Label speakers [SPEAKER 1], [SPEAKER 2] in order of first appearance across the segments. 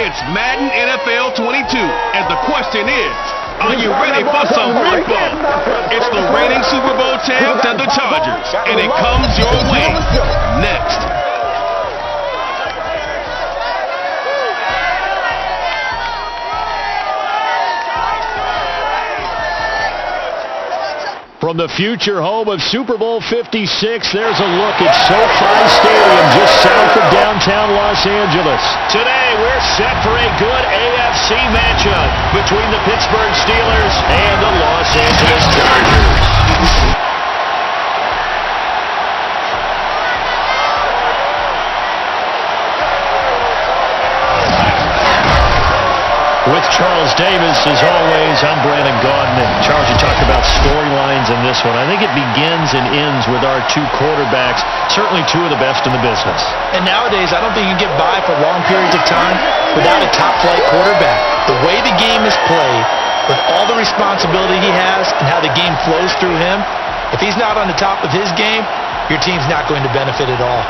[SPEAKER 1] It's Madden NFL 22, and the question is, are you ready for some football? It's the reigning Super Bowl champ, the Chargers, and it comes your way next.
[SPEAKER 2] From the future home of Super Bowl 56, there's a look at SoFi Stadium just south of downtown Los Angeles. Today, we're set for a good AFC matchup between the Pittsburgh Steelers and the Los Angeles Chargers. With Charles Davis, as always, I'm Brandon Gaudin. And Charles, you talk about storylines in this one. I think it begins and ends with our two quarterbacks, certainly two of the best in the business.
[SPEAKER 3] And nowadays, I don't think you can get by for long periods of time without a top-flight quarterback. The way the game is played, with all the responsibility he has and how the game flows through him, if he's not on the top of his game, your team's not going to benefit at all.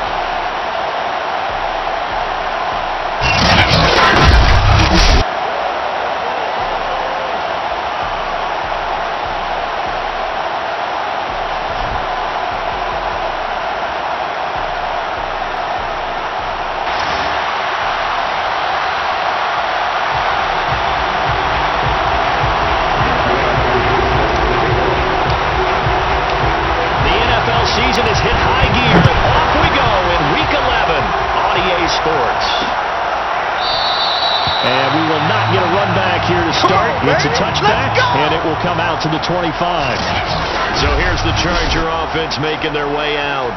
[SPEAKER 2] Season has hit high gear, and off we go in Week 11 on EA Sports. And we will not get a run back here to start. It's a touchback, and it will come out to the 25. So here's the Charger offense making their way out.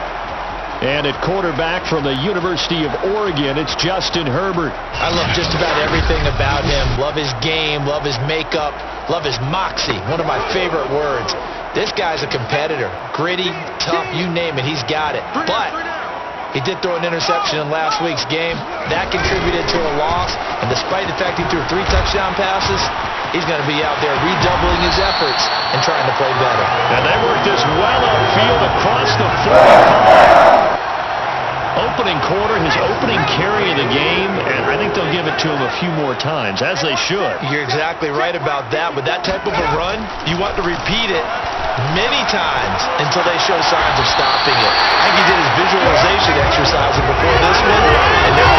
[SPEAKER 2] And at quarterback from the University of Oregon, it's Justin Herbert.
[SPEAKER 3] I love just about everything about him. Love his game, love his makeup, love his moxie, one of my favorite words. This guy's a competitor. Gritty, tough, you name it, he's got it. But he did throw an interception in last week's game. That contributed to a loss. And despite the fact he threw 3 touchdown passes, he's going to be out there redoubling his efforts and trying to play better.
[SPEAKER 2] And they work this well upfield across the 45. Opening quarter, his opening carry of the game, and I think they'll give it to him a few more times, as they should.
[SPEAKER 3] You're exactly right about that. With that type of a run, you want to repeat it many times until they show signs of stopping it. I think he did his visualization exercise before this one, and now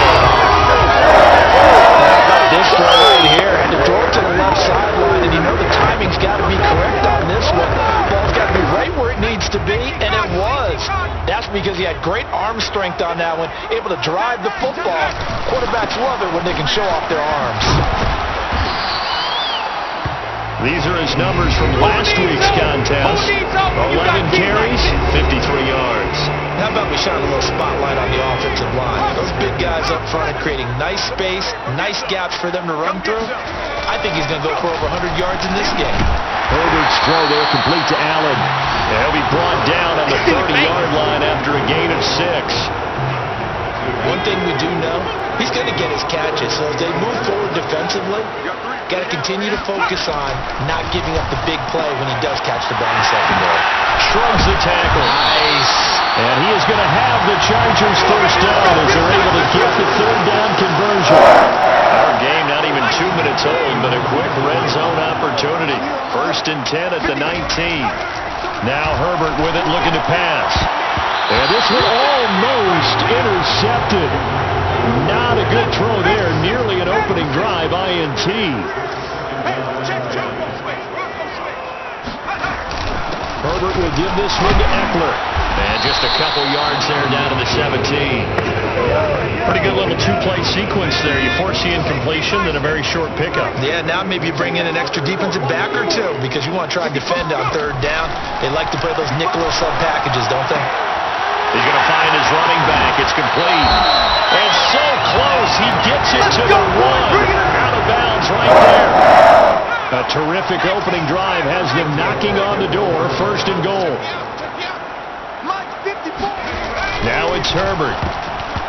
[SPEAKER 3] this one right here. Had to throw it to the left sideline, and you know the timing's got to be correct on this one. Ball's got to be right where it needs to be, and it was. That's because he had great arm strength on that one, able to drive the football. Quarterbacks love it when they can show off their arms.
[SPEAKER 2] These are his numbers from last week's contest. 11 carries, 53 yards.
[SPEAKER 3] How about we shine a little spotlight on the offensive line? Those big guys up front are creating nice space, nice gaps for them to run through. I think he's going to go for over 100 yards in this game.
[SPEAKER 2] Herbert's throw there complete to Allen. And he'll be brought down on the 30-yard line after a gain of 6.
[SPEAKER 3] One thing we do know, he's going to get his catches. So as they move forward defensively, got to continue to focus on not giving up the big play when he does catch the ball in secondary.
[SPEAKER 2] Shrugs the tackle.
[SPEAKER 3] Nice.
[SPEAKER 2] And he is going to have the Chargers first down as they're able to get the 3rd down conversion. Our game not even 2 minutes old, but a quick red zone opportunity. 1st and 10 at the 19. Now Herbert with it, looking to pass. And this one almost intercepted. Not a good throw there. Nearly an opening drive INT. Herbert will give this one to Eckler. And just a couple yards there down to the 17. Pretty good little 2-play sequence there. You force the incompletion, then a very short pickup.
[SPEAKER 3] Yeah, now maybe you bring in an extra defensive back or two because you want to try and defend on 3rd down. They like to play those nickel or sub packages, don't they?
[SPEAKER 2] He's going to find his running back. It's complete. And so close. He gets it to the 1. Out of bounds right there. A terrific opening drive has them knocking on the door. 1st and goal. Now it's Herbert.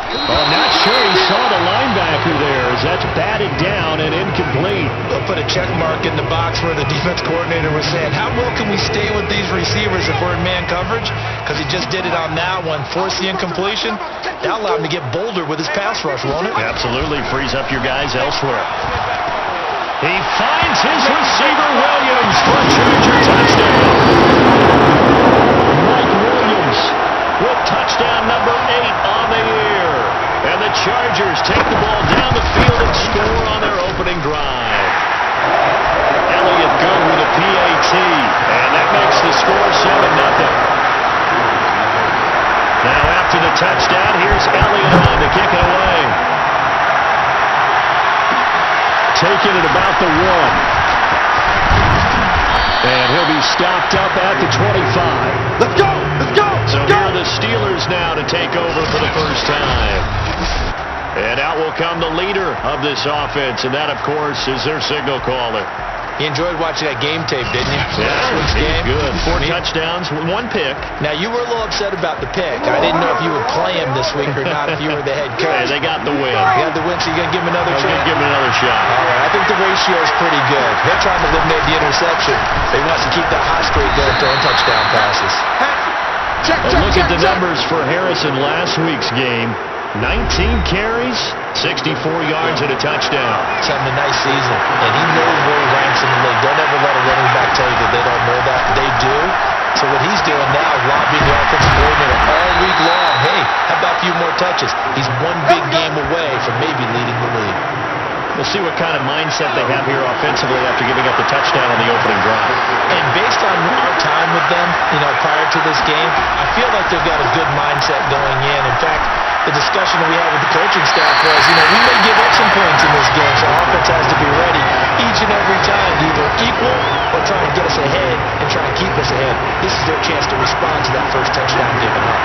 [SPEAKER 2] Oh, not sure he saw the linebacker there as that's batted down and incomplete.
[SPEAKER 3] They'll put a check mark in the box where the defense coordinator was saying, how well can we stay with these receivers if we're in man coverage? Because he just did it on that one, forced the incompletion. That allowed him to get bolder with his pass rush, won't it?
[SPEAKER 2] Absolutely frees up your guys elsewhere. He finds his receiver, Williams, for a Charger touchdown. Mike Williams with touchdown number 8 on the year. And the Chargers take the ball down the field and score on their opening drive. Elliott good with a PAT, and that makes the score 7-0. Now after the touchdown, here's Elliott on to kick it away. Taking it about the 1. And he'll be stopped up at the 25.
[SPEAKER 4] Let's go! Let's go!
[SPEAKER 2] So here are the Steelers now to take over for the first time. And out will come the leader of this offense, and that, of course, is their signal caller.
[SPEAKER 3] You enjoyed watching that game tape, didn't you?
[SPEAKER 2] Yeah,
[SPEAKER 3] Last week's game.
[SPEAKER 2] Good. 4 touchdowns, 1 pick.
[SPEAKER 3] Now, you were a little upset about the pick. I didn't know if you would play him this week or not if you were the head coach.
[SPEAKER 2] Yeah, they got the win.
[SPEAKER 3] You got the win, so you're going to give him another
[SPEAKER 2] I'm
[SPEAKER 3] shot?
[SPEAKER 2] going to give him another shot.
[SPEAKER 3] All right, I think the ratio is pretty good. They're trying to eliminate the interception. They want to keep the hot streak going, throwing touchdown passes.
[SPEAKER 2] Look at the numbers for Harrison last week's game. 19 carries, 64 yards and a touchdown.
[SPEAKER 3] He's having a nice season, and he knows where he ranks in the league. Don't ever let a running back tell you that they don't know that. They do. So what he's doing now, lobbying the offensive coordinator all week long. Hey, how about a few more touches? He's one big game away from maybe leading the league.
[SPEAKER 2] We'll see what kind of mindset they have here offensively after giving up the touchdown on the opening drive.
[SPEAKER 3] And based on our time with them, prior to this game, I feel like they've got a good mindset going in. In fact, the discussion that we had with the coaching staff was, we may give up some points in this game, so offense has to be ready each and every time to either equal or try and get us ahead and try and keep us ahead. This is their chance to respond to that first touchdown given up.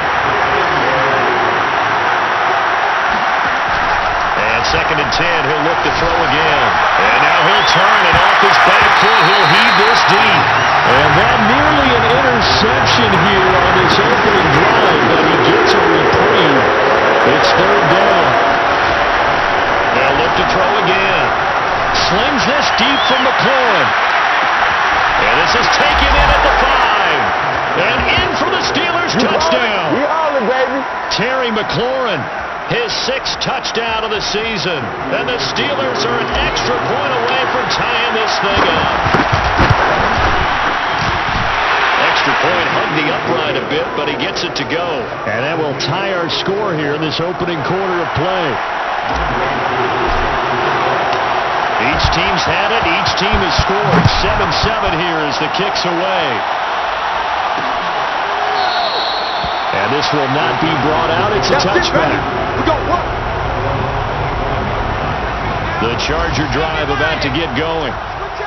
[SPEAKER 2] And 2nd and 10, he'll look to throw again. And now he'll turn it off his back foot. He'll heave this deep. And that nearly an interception here on this opening drive, but he gets a reprieve. It's 3rd down. Now look to throw again. Slings this deep from McLaurin. And this is taken in at the 5. And in for the Steelers touchdown.
[SPEAKER 4] We all in, baby.
[SPEAKER 2] Terry McLaurin, his 6th touchdown of the season. And the Steelers are an extra point away from tying this thing up. Extra point hugged the upright a bit, but he gets it to go. And that will tie our score here in this opening quarter of play. Each team's had it. Each team has scored. 7-7 here as the kick's away. And this will not be brought out. It's a touchback.
[SPEAKER 4] We go, what?
[SPEAKER 2] The Charger drive about to get going.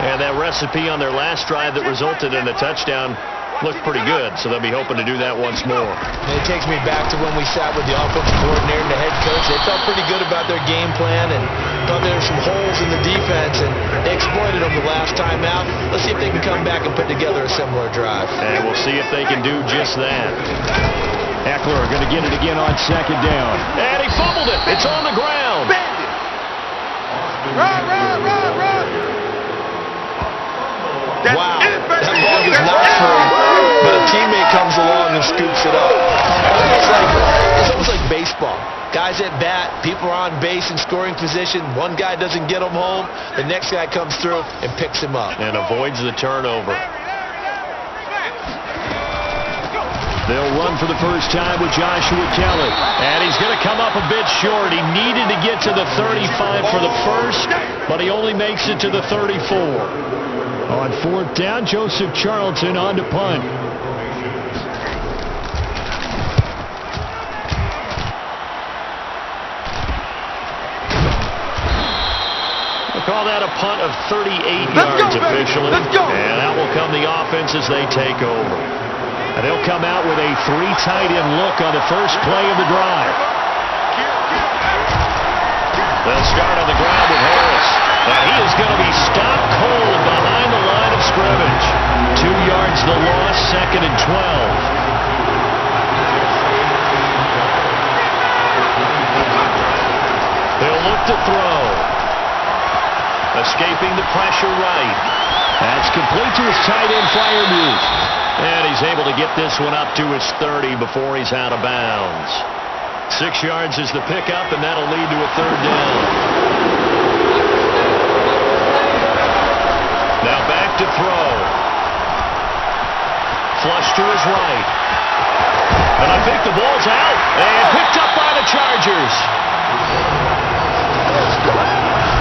[SPEAKER 2] And that recipe on their last drive that resulted in a touchdown looked pretty good, so they'll be hoping to do that once more.
[SPEAKER 3] And it takes me back to when we sat with the offensive coordinator and the head coach. They felt pretty good about their game plan and thought there were some holes in the defense, and they exploited them the last time out. Let's see if they can come back and put together a similar drive.
[SPEAKER 2] And we'll see if they can do just that. Eckler going to get it again on 2nd down. And he fumbled it. It's on the ground.
[SPEAKER 4] Bandit. Run.
[SPEAKER 3] Wow, that ball is not free, but a teammate comes along and scoops it up. It's almost like baseball. Guys at bat, people are on base in scoring position. One guy doesn't get him home. The next guy comes through and picks him up.
[SPEAKER 2] And avoids the turnover. They'll run for the first time with Joshua Kelly. And he's going to come up a bit short. He needed to get to the 35 for the first, but he only makes it to the 34. On 4th down, Joseph Charlton on to punt. We'll call that a punt of 38 yards officially.
[SPEAKER 4] Let's go.
[SPEAKER 2] And that will come the offense as they take over. And they'll come out with a 3 tight end look on the first play of the drive. They'll start on the ground with Harris. And he is going to be stopped cold behind the line of scrimmage. 2 yards the loss, 2nd and 12. to throw. Escaping the pressure right. That's complete to his tight end, Freiermuth. And he's able to get this one up to his 30 before he's out of bounds. 6 yards is the pickup, and that'll lead to a third down. Now back to throw. Flush to his right. And I think the ball's out. And picked up by the Chargers.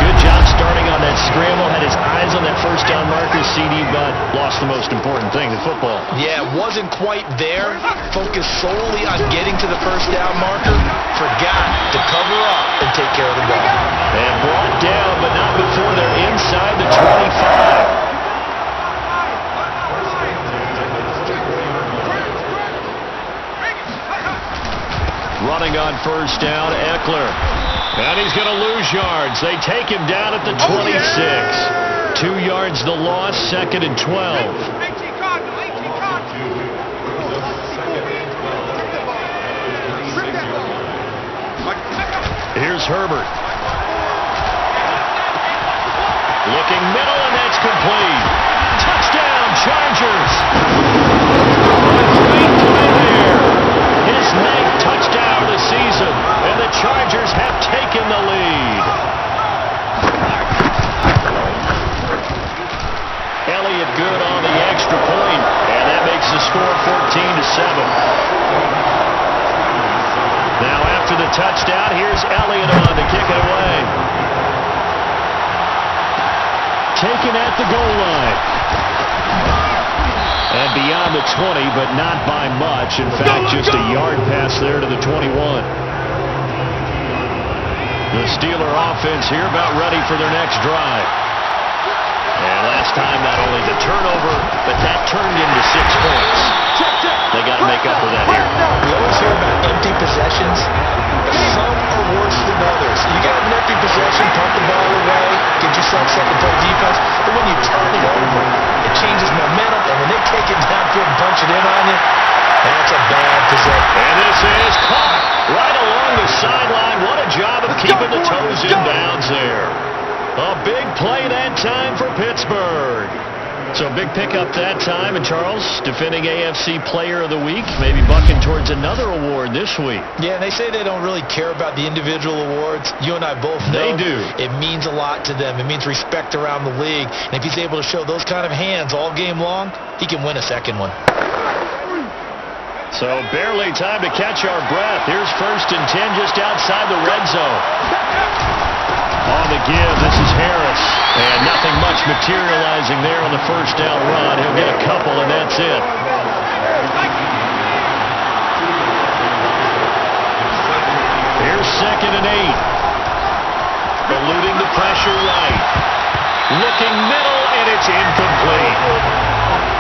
[SPEAKER 2] Good job starting on that scramble. Had his eyes on that first down marker. CD, but lost the most important thing, the football.
[SPEAKER 3] Yeah, wasn't quite there. Focused solely on getting to the first down marker. Forgot to cover up and take care of the ball.
[SPEAKER 2] And brought down, but not before they're inside the 25. Running on first down, Eckler. And he's going to lose yards. They take him down at the 26. 2 yards the loss, 2nd and 12. Here's Herbert. Looking middle, and that's complete. Touchdown, Chargers. Great play there. His 9th touchdown of the season, and the Chargers have taken the lead. Elliott good on the extra point, and that makes the score 14-7. Now after the touchdown, here's Elliott on to kick it away. Taken at the goal line. And beyond the 20, but not by much. In fact, just a yard pass there to the 21. The Steeler offense here about ready for their next drive. And last time, not only the turnover, but that turned into 6 points. They got to make up for that here.
[SPEAKER 3] We always hear about empty possessions. Some are worse than others. You got an empty possession, pump the ball away, get yourself second play defense. But when you turn it over, it changes momentum. And when they take it downfield and punch it in on you, that's a bad possession.
[SPEAKER 2] And this is caught right along the sideline. What a job of keeping the toes in bounds there. A big play that time for Pittsburgh. So big pickup that time, and Charles, defending AFC Player of the Week, maybe bucking towards another award this week.
[SPEAKER 3] Yeah, and they say they don't really care about the individual awards. You and I both know
[SPEAKER 2] they do.
[SPEAKER 3] It means a lot to them. It means respect around the league. And if he's able to show those kind of hands all game long, he can win a second one.
[SPEAKER 2] So barely time to catch our breath. Here's 1st and 10 just outside the red zone. On the give, this is Harris. And nothing much materializing there on the first down run. He'll get a couple, and that's it. Here's 2nd and 8. Eluding the pressure right. Looking middle, and it's incomplete.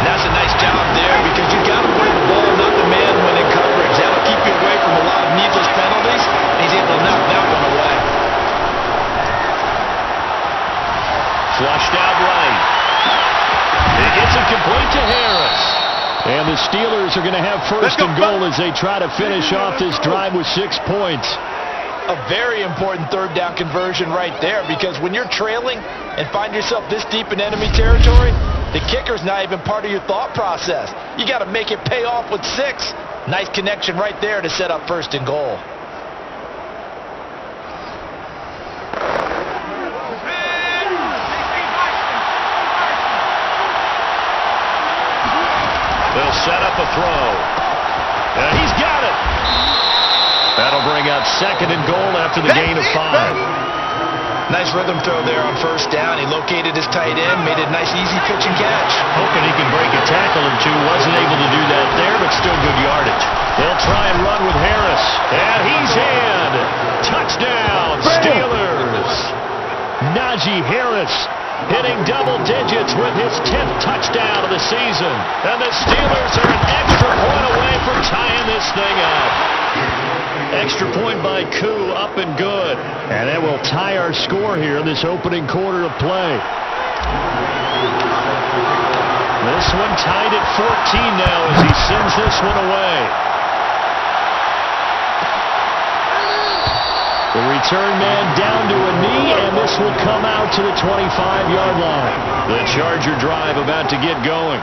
[SPEAKER 3] That's a nice job there because you got to play the ball, not the man when in coverage. That'll keep you away from a lot of needless penalties. He's able to knock that one away.
[SPEAKER 2] Flushed out right. It gets it complete to Harris. And the Steelers are going to have 1st and goal as they try to finish off this drive with 6 points.
[SPEAKER 3] A very important 3rd down conversion right there because when you're trailing and find yourself this deep in enemy territory, the kicker's not even part of your thought process. You got to make it pay off with 6. Nice connection right there to set up 1st and goal.
[SPEAKER 2] They'll set up a throw. And he's got it. That'll bring up 2nd and goal after the gain of 5.
[SPEAKER 3] Nice rhythm throw there on 1st down. He located his tight end, made it a nice easy pitch and catch.
[SPEAKER 2] Hoping he can break a tackle or two. Wasn't able to do that there, but still good yardage. They'll try and run with Harris. And he's in. Touchdown, Steelers. Najee Harris hitting double digits with his 10th touchdown of the season. And the Steelers are an extra point away from tying this thing up. Extra point by Koo, up and good. And that will tie our score here in this opening quarter of play. This one tied at 14 now as he sends this one away. The return man down to a knee, and this will come out to the 25-yard line. The Charger drive about to get going.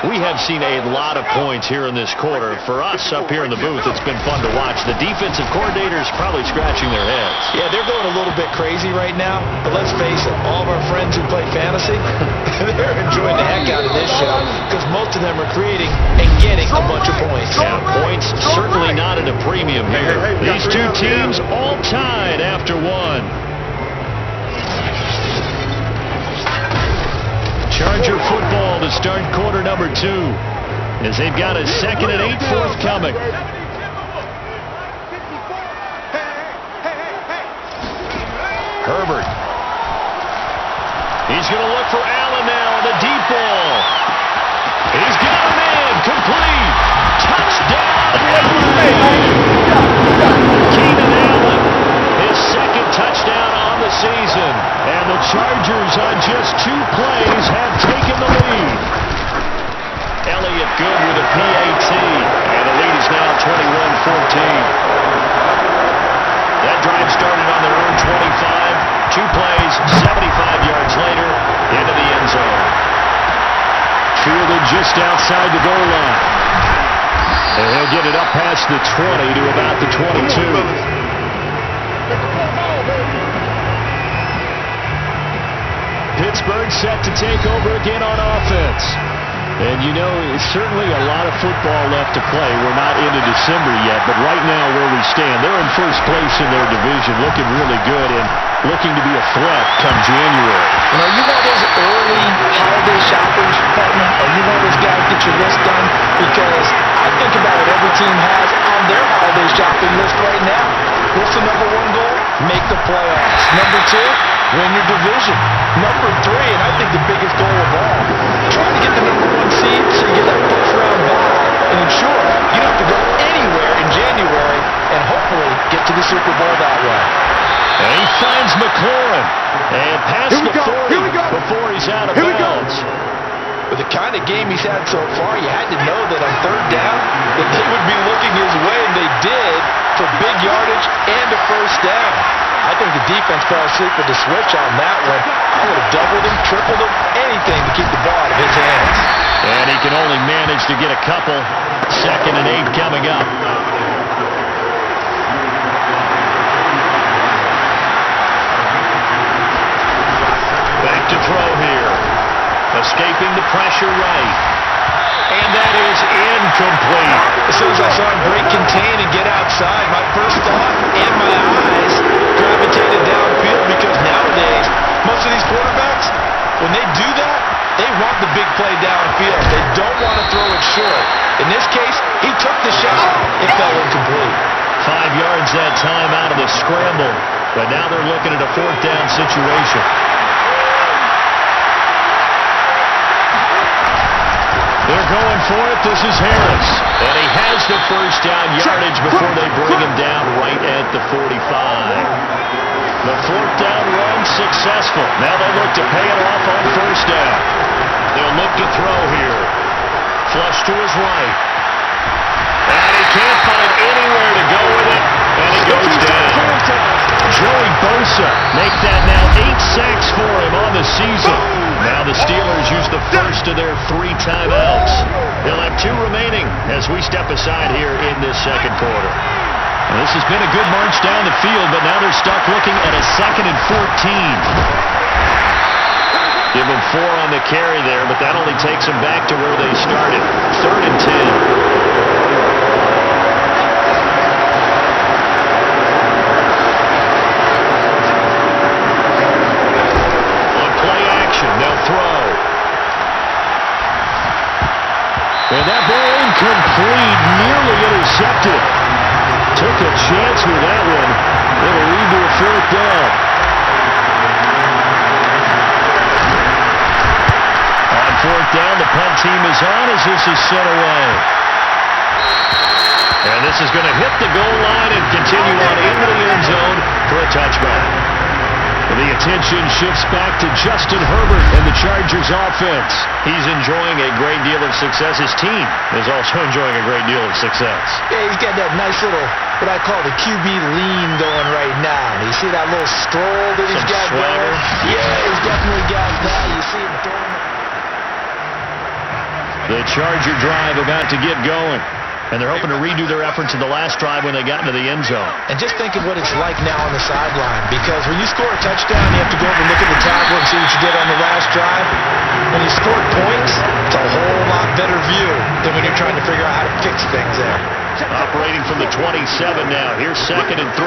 [SPEAKER 2] We have seen a lot of points here in this quarter. For us up here in the booth, it's been fun to watch. The defensive coordinators probably scratching their heads.
[SPEAKER 3] Yeah, they're going a little bit crazy right now, but let's face it, all of our friends who play fantasy, they're enjoying the heck out of this show because most of them are creating and getting a bunch of points.
[SPEAKER 2] Yeah, points certainly not at a premium here. These two teams all tied after one. Charger football to start quarter number 2 as they've got a 2nd and 8 forthcoming. Herbert. He's going to look for Allen now on the deep ball. He's got a man. Complete. Touchdown. Keenan Allen. His 2nd touchdown on the season. And the Chargers on just 2 plays have taken the lead. Elliott good with a PAT. And the lead is now 21-14. That drive started on their own 25. 2 plays, 75 yards later, into the end zone. Fielded just outside the goal line. And he'll get it up past the 20 to about the 22. Pittsburgh set to take over again on offense. And you know, certainly a lot of football left to play. We're not into December yet, but right now where we stand, they're in first place in their division, looking really good and looking to be a threat come January.
[SPEAKER 3] You know, you know those early holiday shoppers, partner, or you know those guys get your list done? Because I think about what every team has on their holiday shopping list right now. What's the number 1 goal? Make the playoffs. Number 2, win your division. Number 3, and I think the biggest goal of all, try to get the number 1 seed so you get that first round bye and ensure you don't have to go anywhere in January and hopefully get to the Super Bowl that way.
[SPEAKER 2] And he finds McLaurin and past the 40 before he's out of bounds.
[SPEAKER 3] With the kind of game he's had so far, you had to know that on 3rd down that they would be looking his way, and they did, for big yardage and a first down. I think the defense fell asleep with the switch on that one. I would have doubled him, tripled him, anything to keep the ball out of his hands.
[SPEAKER 2] And he can only manage to get a couple. 2nd and 8 coming up. Back to throw here. Escaping the pressure right. And that is incomplete.
[SPEAKER 3] As soon as I saw him break contain and get outside, my first thought and my eyes gravitated downfield because nowadays, most of these quarterbacks, when they do that, they want the big play downfield. They don't want to throw it short. In this case, he took the shot. It fell incomplete.
[SPEAKER 2] 5 yards that time out of the scramble. But now they're looking at a 4th down situation. They're going for it. This is Harris. And he has the first down yardage before they bring him down right at the 45. The 4th down run successful. Now they look to pay it off on first down. They'll look to throw here. Flush to his right. And he can't find anywhere to go with it. And he goes down. Joey Bosa make that now 8 sacks for him on the season. Now the Steelers use the first of their 3 timeouts. They'll have 2 remaining as we step aside here in this 2nd quarter. Well, this has been a good march down the field, but now they're stuck looking at a 2nd and 14. Give them 4 on the carry there, but that only takes them back to where they started. 3rd and 10. They'll throw. And that ball incomplete, nearly intercepted. Took a chance with that one. It'll lead to a 4th down. On 4th down, the punt team is on as this is sent away. And this is going to hit the goal line and continue on into the end zone for a touchback. The attention shifts back to Justin Herbert and the Chargers offense. He's enjoying a great deal of success. His team is also enjoying a great deal of success.
[SPEAKER 3] Yeah, he's got that nice little, what I call the QB lean going right now. You see that little stroll that he's got
[SPEAKER 2] swagger.
[SPEAKER 3] going? Yeah, he's definitely got that. You see him throwing.
[SPEAKER 2] The Charger drive about to get going. And they're hoping to redo their efforts in the last drive when they got into the end zone.
[SPEAKER 3] And just think of what it's like now on the sideline. Because when you score a touchdown, you have to go over and look at the tablet and see what you did on the last drive. When you score points, it's a whole lot better view than when you're trying to figure out how to fix things there.
[SPEAKER 2] Operating from the 27 now. Here's 2nd and 3.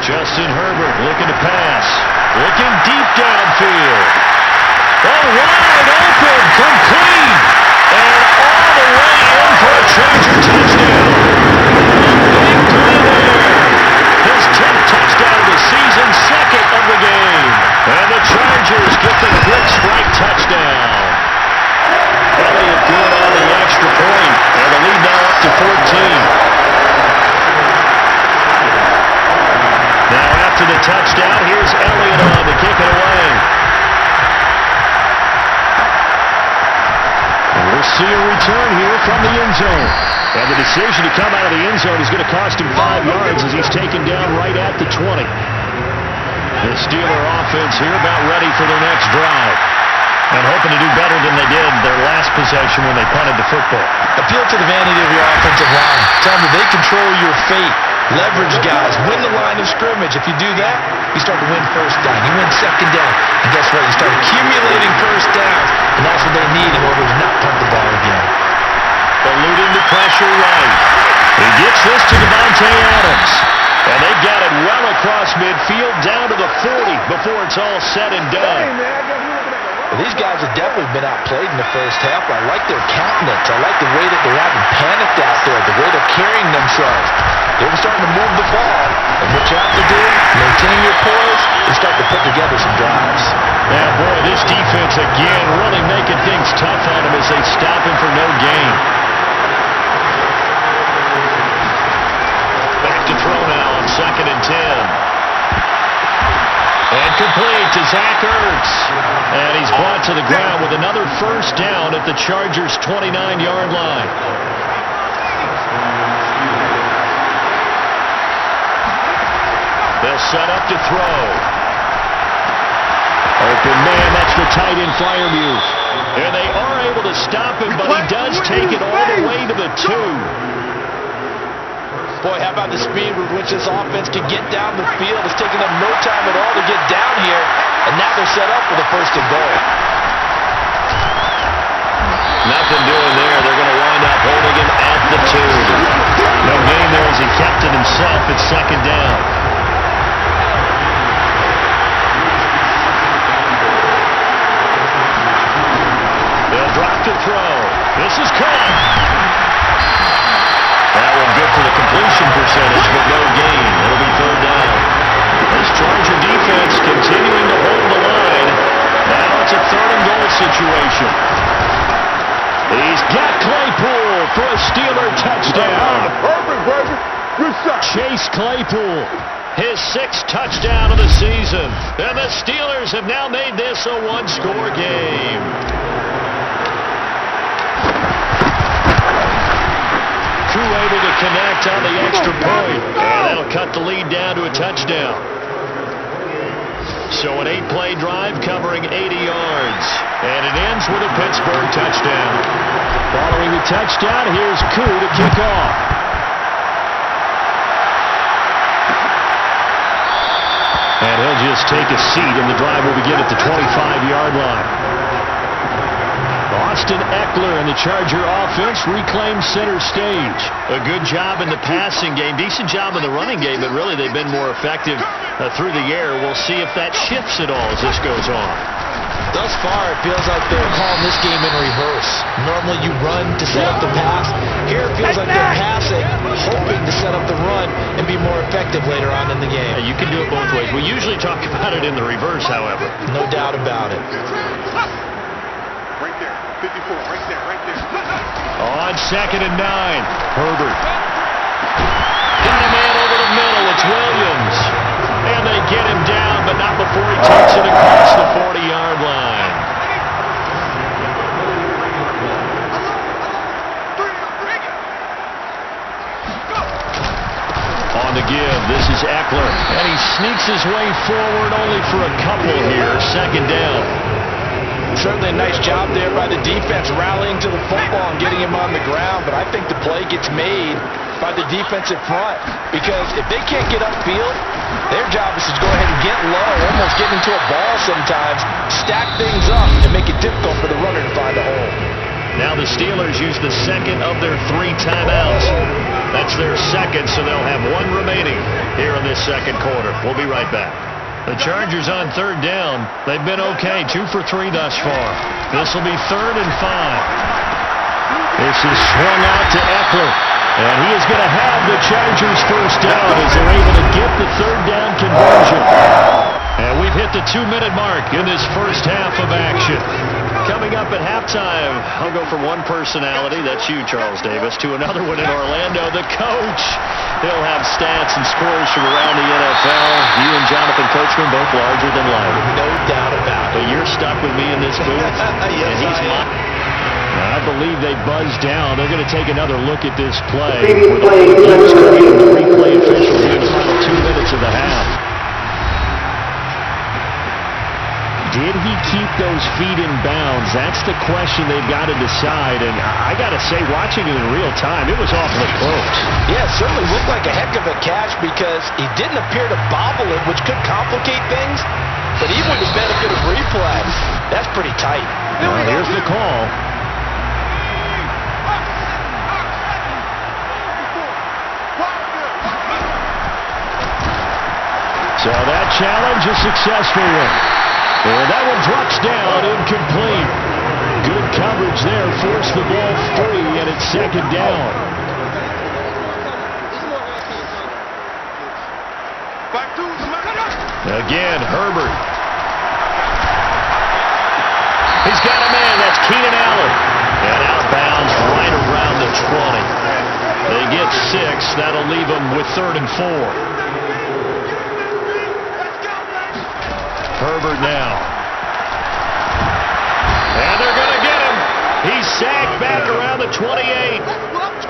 [SPEAKER 2] Justin Herbert looking to pass. Looking deep downfield. Oh, wide open. Complete. And all the way in for a Charger touchdown. Big play there. His 10th touchdown of the season, 2nd of the game. And the Chargers get the quick strike touchdown. Elliott good on the extra point. And the lead now up to 14. Now after the touchdown, here's Elliott on to kick it away. We'll see a return here from the end zone. And the decision to come out of the end zone is going to cost him 5 yards as he's taken down right at the 20. The Steeler offense here about ready for their next drive. And hoping to do better than they did their last possession when they punted the football.
[SPEAKER 3] Appeal to the vanity of your offensive line. Tell them that they control your fate. Leverage guys. Win the line of scrimmage. If you do that, you start to win first down. You win second down. And guess what? You start accumulating first downs. And that's what they need in order to not punt the ball again.
[SPEAKER 2] Eluding the pressure right. He gets this to Devontae Adams. And they got it well across midfield down to the 40 before it's all said and done.
[SPEAKER 3] Well, these guys have definitely been outplayed in the first half. I like their countenance. I like the way that they're having panicked out there, the way they're carrying themselves. They're starting to move the ball. And what you have to do, maintain your poise, and start to put together some drives.
[SPEAKER 2] Yeah, boy, this defense again really making things tough on him as they stop him for no gain. Back to throw now on 2nd and 10. And complete to Zach Ertz. And he's brought to the ground with another first down at the Chargers' 29-yard line. They'll set up to throw. Open man, that's the tight end Freiermuth. And they are able to stop him, but he does take it all the way to the 2.
[SPEAKER 3] Boy, how about the speed with which this offense can get down the field? It's taking them no time at all to get down here. And now they're set up for the 1st and goal.
[SPEAKER 2] Nothing doing there. They're going to wind up holding him at the 2. No gain there as he kept it himself at 2nd down. They'll drop to throw. This is caught. That one good for the completion percentage, but no gain. It'll be 3rd down. This Charger defense continuing to hold the line. Now it's a 3rd and goal situation. He's got Claypool for a Steeler touchdown.
[SPEAKER 4] Perfect, baby. Good shot.
[SPEAKER 2] Chase Claypool, his 6th touchdown of the season. And the Steelers have now made this a 1-score game. Able to connect on the extra point. And that'll cut the lead down to a touchdown. So an 8-play drive covering 80 yards. And it ends with a Pittsburgh touchdown. Following the touchdown, here's Koo to kick off. And he'll just take a seat, and the drive will begin at the 25-yard line. Austin Eckler and the Charger offense reclaimed center stage. A good job in the passing game. Decent job in the running game, but really they've been more effective through the air. We'll see if that shifts at all as this goes on.
[SPEAKER 3] Thus far, it feels like they're calling this game in reverse. Normally you run to set up the pass. Here it feels like they're passing, hoping to set up the run and be more effective later on in the game.
[SPEAKER 2] Yeah, you can do it both ways. We usually talk about it in the reverse, however.
[SPEAKER 3] No doubt about it.
[SPEAKER 4] Right there. 54, right there.
[SPEAKER 2] On 2nd and 9, Herbert. Got a man over the middle. It's Williams. And they get him before he takes it across the 40-yard line. On the give, this is Eckler, and he sneaks his way forward only for a couple here. Second down.
[SPEAKER 3] Certainly a nice job there by the defense rallying to the football and getting him on the ground, but I think the play gets made by the defensive front, because if they can't get upfield, their job is to go ahead and get low, almost get into a ball sometimes, stack things up, and make it difficult for the runner to find a hole.
[SPEAKER 2] Now the Steelers use the second of their 3 timeouts. That's their second, so they'll have 1 remaining here in this second quarter. We'll be right back. The Chargers on third down. They've been okay, 2 for 3 thus far. This will be 3rd and 5. This is swung out to Eckler, and he is going to have the Chargers first down as they're able to get the 3rd down conversion. And we've hit the 2-minute mark in this first half of action. Coming up at halftime, I'll go from one personality, that's you, Charles Davis, to another one in Orlando, the coach. He'll have stats and scores from around the NFL. You and Jonathan Coachman both larger than life.
[SPEAKER 3] No doubt about it.
[SPEAKER 2] But you're stuck with me in this booth,
[SPEAKER 3] Yes,
[SPEAKER 2] and he's mine. I believe they buzzed down. They're going to take another look at this play.
[SPEAKER 5] Previous play,
[SPEAKER 2] The replay official here in the final 2 minutes of the half. Did he keep those feet in bounds? That's the question they've got to decide. And I got to say, watching it in real time, it was awfully close.
[SPEAKER 3] Yeah, it certainly looked like a heck of a catch because he didn't appear to bobble it, which could complicate things. But even with the benefit of replay, that's pretty tight.
[SPEAKER 2] Well, here's the call. So that challenge is successful. And that one drops down, incomplete. Good coverage there, forced the ball free, and it's second down. Again, Herbert. He's got a man, that's Keenan Allen. And outbounds right around the 20. They get 6, that'll leave them with 3rd and 4. Herbert now. And they're going to get him. He's sacked back around the 28.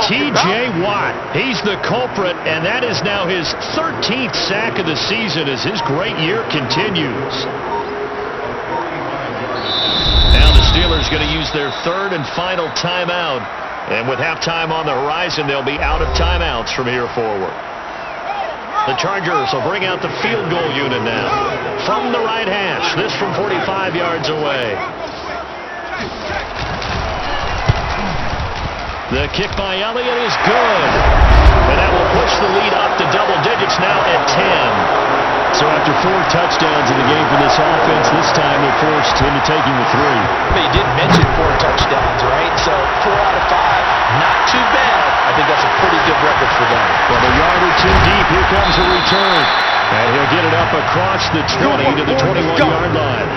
[SPEAKER 2] T.J. Watt, he's the culprit, and that is now his 13th sack of the season as his great year continues. Now the Steelers going to use their 3rd and final timeout. And with halftime on the horizon, they'll be out of timeouts from here forward. The Chargers will bring out the field goal unit now. From the right hash, this from 45 yards away. The kick by Elliott is good. And that will push the lead up to double digits now at 10. So after 4 touchdowns in the game for this offense, this time they're forced into taking the 3.
[SPEAKER 3] But you did mention 4 touchdowns, right? So 4 out of 5, not too bad. I think that's a pretty good record for them.
[SPEAKER 2] Well, a yard or 2 deep, here comes a return. And he'll get it up across the 20 to the 21-yard line.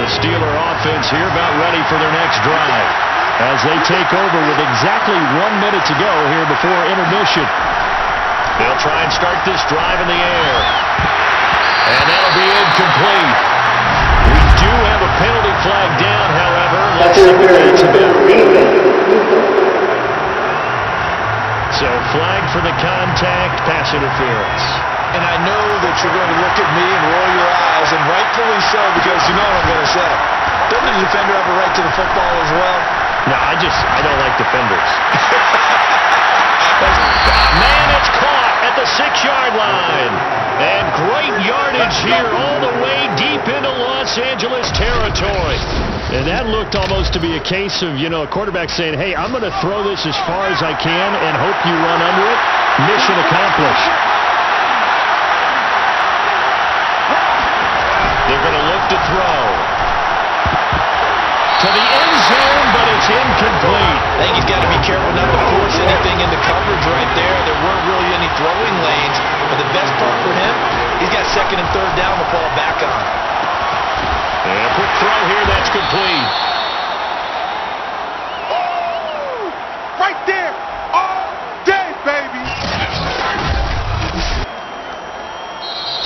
[SPEAKER 2] The Steeler offense here about ready for their next drive as they take over with exactly 1 minute to go here before intermission. They'll try and start this drive in the air. And that'll be incomplete. We do have a penalty flag down, however. Let's see what that's about. So flag for the contact, pass interference.
[SPEAKER 3] And I know that you're going to look at me and roll your eyes, and rightfully so, because you know what I'm going to say. Doesn't the defender have a right to the football as well?
[SPEAKER 2] No, I don't like defenders. Man, it's caught at the 6-yard line. And great yardage here all the way deep into Los Angeles territory. And that looked almost to be a case of, a quarterback saying, hey, I'm going to throw this as far as I can and hope you run under it. Mission accomplished. They're going to look to throw. To the end zone, but it's incomplete.
[SPEAKER 3] I think he's got to be careful not to force anything into coverage right there. There weren't really any throwing lanes, but the best part for him, he's got 2nd and 3rd down to fall back on.
[SPEAKER 2] And a quick throw here, that's complete.
[SPEAKER 4] Oh, right there, all day, baby.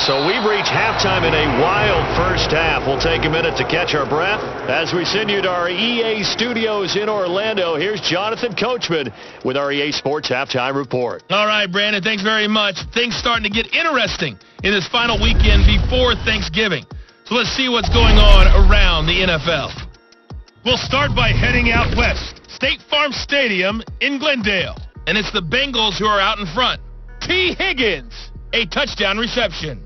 [SPEAKER 2] So we've reached halftime in a wild first half. We'll take a minute to catch our breath as we send you to our EA studios in Orlando. Here's Jonathan Coachman with our EA Sports Halftime Report.
[SPEAKER 5] All right, Brandon, thanks very much. Things starting to get interesting in this final weekend before Thanksgiving. So let's see what's going on around the NFL. We'll start by heading out west. State Farm Stadium in Glendale. And it's the Bengals who are out in front. T. Higgins, a touchdown reception.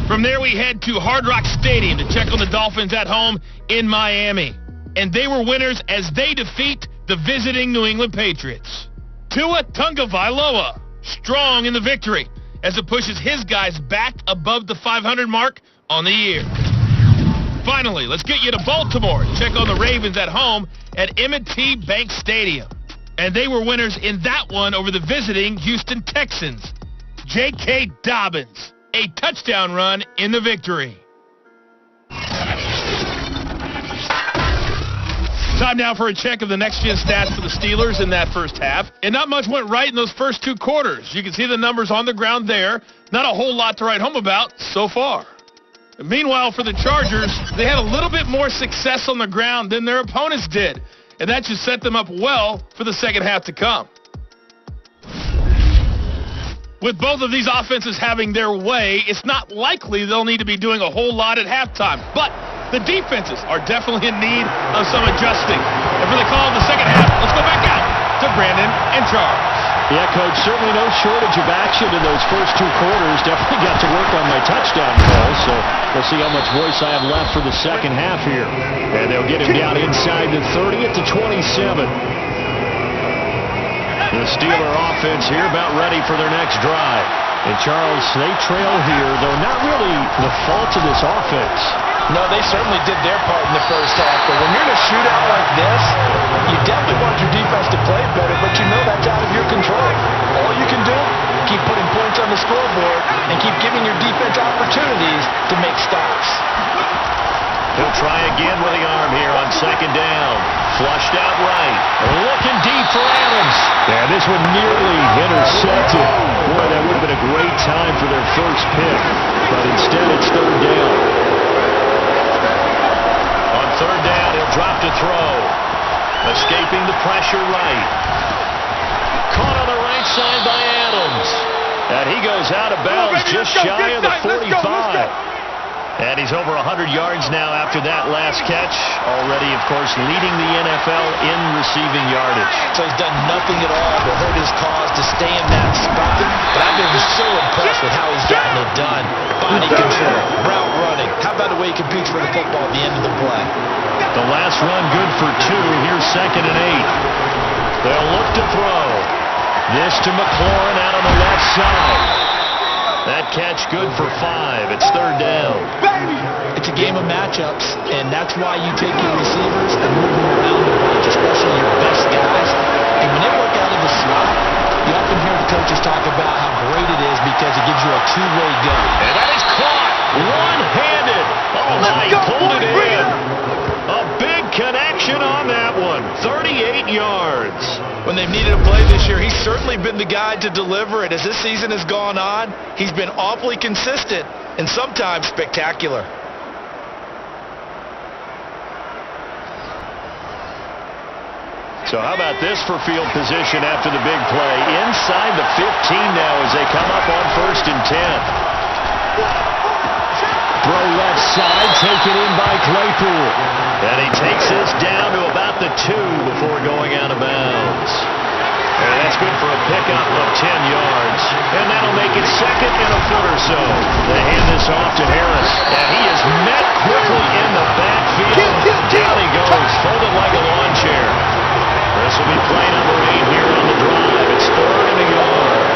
[SPEAKER 5] From there, we head to Hard Rock Stadium to check on the Dolphins at home in Miami. And they were winners as they defeat the visiting New England Patriots. Tua Tagovailoa, strong in the victory as it pushes his guys back above the 500 mark on the year. Finally, let's get you to Baltimore. Check on the Ravens at home at M&T Bank Stadium. And they were winners in that one over the visiting Houston Texans. J.K. Dobbins, a touchdown run in the victory. Time now for a check of the next-gen stats for the Steelers in that first half. And not much went right in those first two quarters. You can see the numbers on the ground there. Not a whole lot to write home about so far. And meanwhile, for the Chargers, they had a little bit more success on the ground than their opponents did. And that should set them up well for the second half to come. With both of these offenses having their way, it's not likely they'll need to be doing a whole lot at halftime. But the defenses are definitely in need of some adjusting. And for the call of the second half, let's go back out to Brandon and Charles.
[SPEAKER 2] Yeah, Coach, certainly no shortage of action in those first two quarters. Definitely got to work on my touchdown call, so we'll see how much voice I have left for the second half here. And they'll get him down inside the 30 at the 27. The Steeler offense here about ready for their next drive. And Charles, they trail here, though not really the fault of this offense.
[SPEAKER 3] No, they certainly did their part in the first half. But when you're in a shootout like this, you definitely want your defense to play better, but you know that's out of your control. All you can do, keep putting points on the scoreboard and keep giving your defense opportunities to make stops.
[SPEAKER 2] He'll try again with the arm here on second down. Flushed out right. Looking deep for Adams. And this one nearly intercepted. Boy, that would have been a great time for their first pick. But instead, it's third down. On third down, he'll drop to throw. Escaping the pressure right. Caught on the right side by Adams. And he goes out of bounds just shy of the 45. And he's over 100 yards now after that last catch. Already, of course, leading the NFL in receiving yardage.
[SPEAKER 3] So he's done nothing at all to hurt his cause to stay in that spot. But I've been so impressed with how he's gotten it done. Body control, route running. How about the way he competes for the football at the end of the play?
[SPEAKER 2] The last run good for 2. Here's 2nd and 8. They'll look to throw. This to McLaurin out on the left side. That catch good for 5. It's third down.
[SPEAKER 3] It's a game of matchups, and that's why you take your receivers and move them around a bunch, especially your best guys. And when they work out of the slot, you often hear the coaches talk about how great it is because it gives you a two-way go.
[SPEAKER 2] And that is caught one-handed. Oh, my, he pulled it in. A big connection on that one. 38 yards.
[SPEAKER 3] When they've needed a play this year, he's certainly been the guy to deliver it. As this season has gone on, he's been awfully consistent and sometimes spectacular.
[SPEAKER 2] So how about this for field position after the big play? Inside the 15 now as they come up on 1st and 10. Throw left side, taken in by Claypool. And he takes this down to about the 2 before going out of bounds. And that's good for a pickup of 10 yards. And that'll make it 2nd and a foot or so. They hand this off to Harris. And he is met quickly in the backfield. Down he goes, folded like a lawn chair. This will be play number 8 here on the drive. It's 3rd and a yard.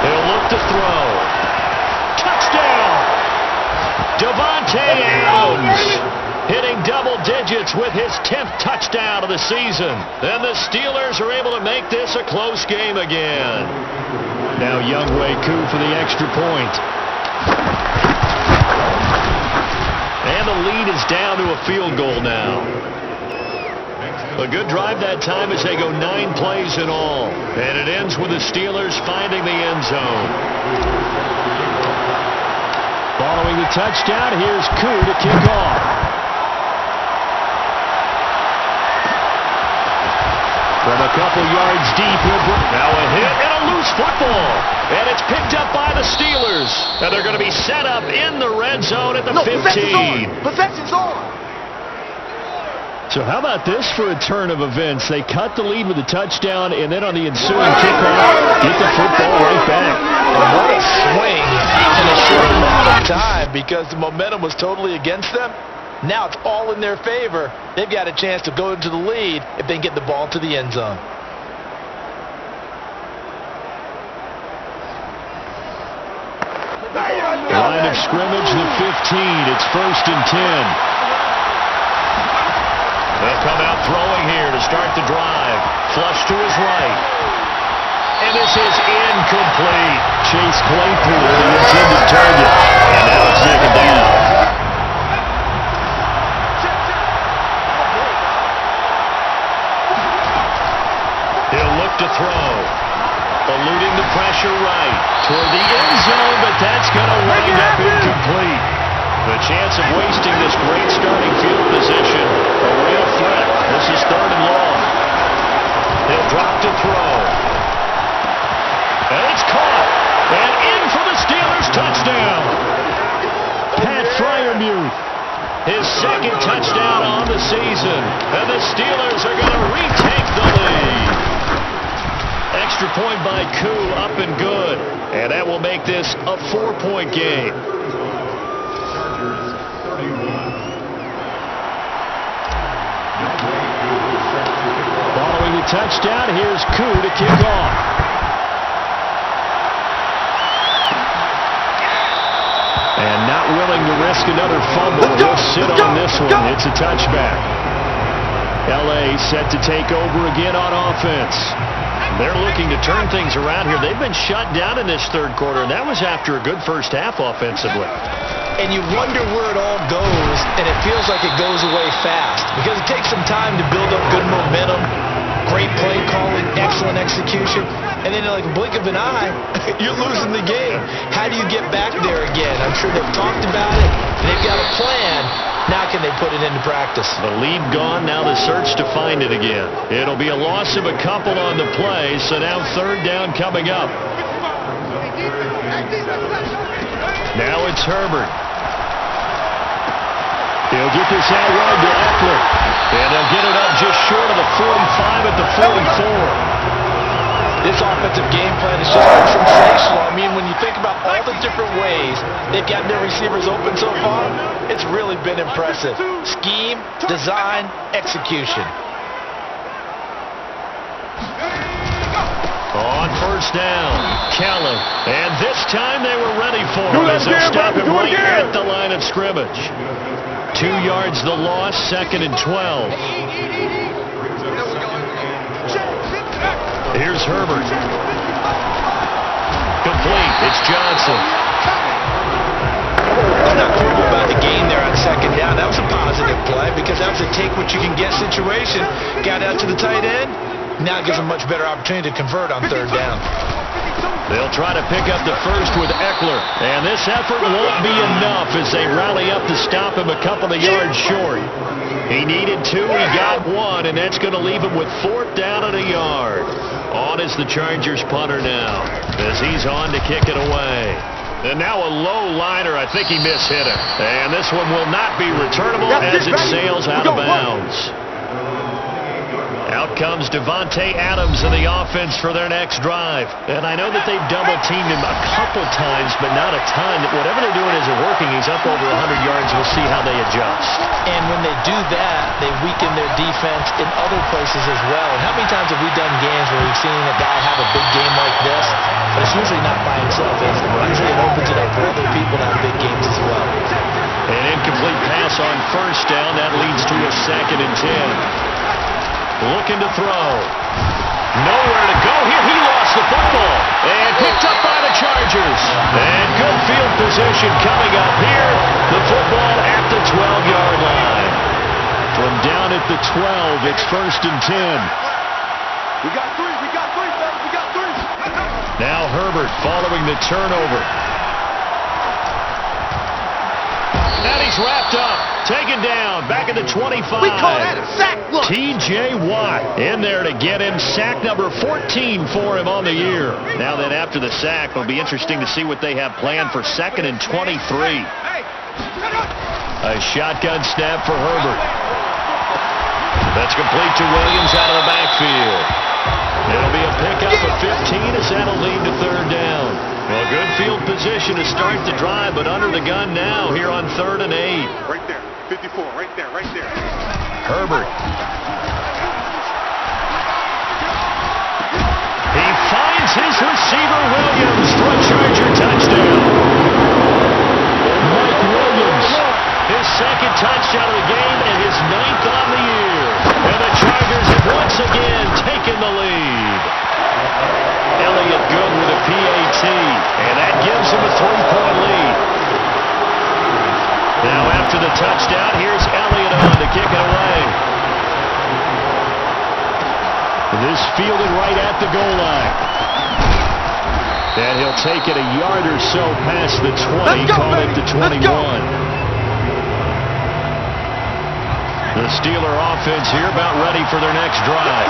[SPEAKER 2] He'll look to throw. Touchdown! Davante Adams hitting double digits with his 10th touchdown of the season. Then the Steelers are able to make this a close game again. Now Younghoe Koo for the extra point. And the lead is down to a field goal now. A good drive that time as they go 9 plays in all. And it ends with the Steelers finding the end zone. Following the touchdown, here's Koo to kick off. From a couple yards deep, now a hit and a loose football. And it's picked up by the Steelers. And they're going to be set up in the red zone at the 15.
[SPEAKER 4] Possession's on.
[SPEAKER 2] So how about this for a turn of events? They cut the lead with a touchdown, and then on the ensuing kickoff, get the football right back.
[SPEAKER 3] And what a swing in a short amount of time, because the momentum was totally against them. Now it's all in their favor. They've got a chance to go into the lead if they can get the ball to the end zone.
[SPEAKER 2] Line of scrimmage, the 15. It's 1st and 10. They'll come out throwing here to start the drive. Flush to his right. And this is incomplete. Chase Claypool, the intended target. And now it's 2nd down. He'll look to throw. Eluding the pressure right. Toward the end zone, but that's going to wind up incomplete. The chance of wasting this great starting field position, a real threat. This is 3rd and long. He'll drop to throw. And it's caught. And in for the Steelers touchdown. Pat Freiermuth, his 2nd touchdown on the season. And the Steelers are going to retake the lead. Extra point by Koo, up and good. And that will make this a 4-point game. Following the touchdown, here's Koo to kick off. And not willing to risk another fumble. He'll sit on this one. It's a touchback. LA set to take over again on offense. They're looking to turn things around here. They've been shut down in this 3rd quarter, and that was after a good first half offensively.
[SPEAKER 3] And you wonder where it all goes, and it feels like it goes away fast, because it takes some time to build up good momentum, great play calling, excellent execution, and then in like a blink of an eye, you're losing the game. How do you get back there again? I'm sure they've talked about it, and they've got a plan. Now can they put it into practice?
[SPEAKER 2] The lead gone, now the search to find it again. It'll be a loss of a couple on the play, so now 3rd down coming up. Now it's Herbert. He'll get this out wide to Eckler. And they'll get it up just short of the 45 at the 44.
[SPEAKER 3] This offensive game plan has just been sensational. I mean, when you think about all the different ways they've gotten their receivers open so far, it's really been impressive. Scheme, design, execution.
[SPEAKER 2] On 1st down, Kelly. And this time they were ready for him as they stop him right at the line of scrimmage. 2 yards the loss, 2nd and 12. Here's Herbert. Complete. It's Johnson.
[SPEAKER 3] I'm not critical about the gain there on 2nd down. That was a positive play because that was a take-what-you-can-get situation. Got out to the tight end. Now it gives them a much better opportunity to convert on 3rd down.
[SPEAKER 2] They'll try to pick up the first with Eckler. And this effort won't be enough as they rally up to stop him a couple of yards short. He needed 2, he got 1, and that's going to leave him with 4th down and a yard. On is the Chargers punter now as he's on to kick it away. And now a low liner, I think he mishit it. And this one will not be returnable as it sails out of bounds. Out comes Devontae Adams in the offense for their next drive. And I know that they've double-teamed him a couple times, but not a ton. Whatever they're doing isn't working. He's up over 100 yards. We'll see how they adjust.
[SPEAKER 3] And when they do that, they weaken their defense in other places as well. And how many times have we done games where we've seen a guy have a big game like this, but it's usually not by himself, is it? Usually it opens it up for other people to have big games as well.
[SPEAKER 2] An incomplete pass on 1st down. That leads to a 2nd and 10. Looking to throw. Nowhere to go here. He lost the football. And picked up by the Chargers. And good field position coming up here. The football at the 12-yard line. From down at the 12, it's 1st and 10.
[SPEAKER 4] We got three, fellas, we got three.
[SPEAKER 2] Now Herbert following the turnover. And he's wrapped up. Taken down. Back at the 25.
[SPEAKER 4] We call that a sack. Look.
[SPEAKER 2] T.J. Watt in there to get him. Sack number 14 for him on the year. Now then after the sack, it'll be interesting to see what they have planned for 2nd and 23. A shotgun snap for Herbert. That's complete to Williams out of the backfield. It'll be a pickup of 15 as that'll lead to 3rd down. Well, good field position to start the drive, but under the gun now here on 3rd and 8.
[SPEAKER 4] Right there, 54, right there.
[SPEAKER 2] Herbert. He finds his receiver, Williams, for a Charger touchdown. Mike Williams, his 2nd touchdown of the game and his 9th on the year. And the Chargers have once again taken the lead. Elliott good with a PAT, and that gives him a 3-point lead. Now after the touchdown, here's Elliott on to kick it away. This fielded right at the goal line. And he'll take it a yard or so past the 20, call it the 21. The Steeler offense here about ready for their next drive.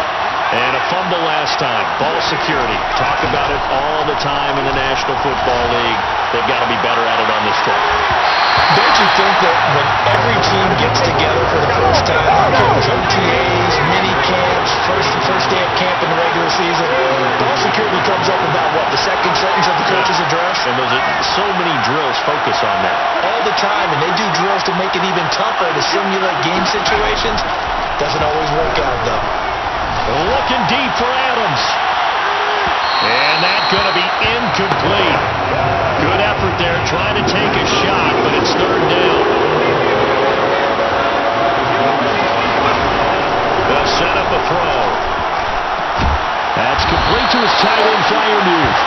[SPEAKER 2] And a fumble last time. Ball security. Talk about it all the time in the National Football League. They've got to be better at it on this front.
[SPEAKER 3] Don't you think that when every team gets together for the first time, there's OTAs, mini camps, first day of camp in the regular season, ball security comes up about what, the 2nd sentence of the coach's address?
[SPEAKER 2] And there's so many drills focus on that.
[SPEAKER 3] All the time, and they do drills to make it even tougher to simulate game situations. Doesn't always work out, though.
[SPEAKER 2] Looking deep for Adams. And that's going to be incomplete. Good effort there, trying to take a shot, but it's 3rd down. They'll set up a throw. That's complete to his tight end, Freiermuth.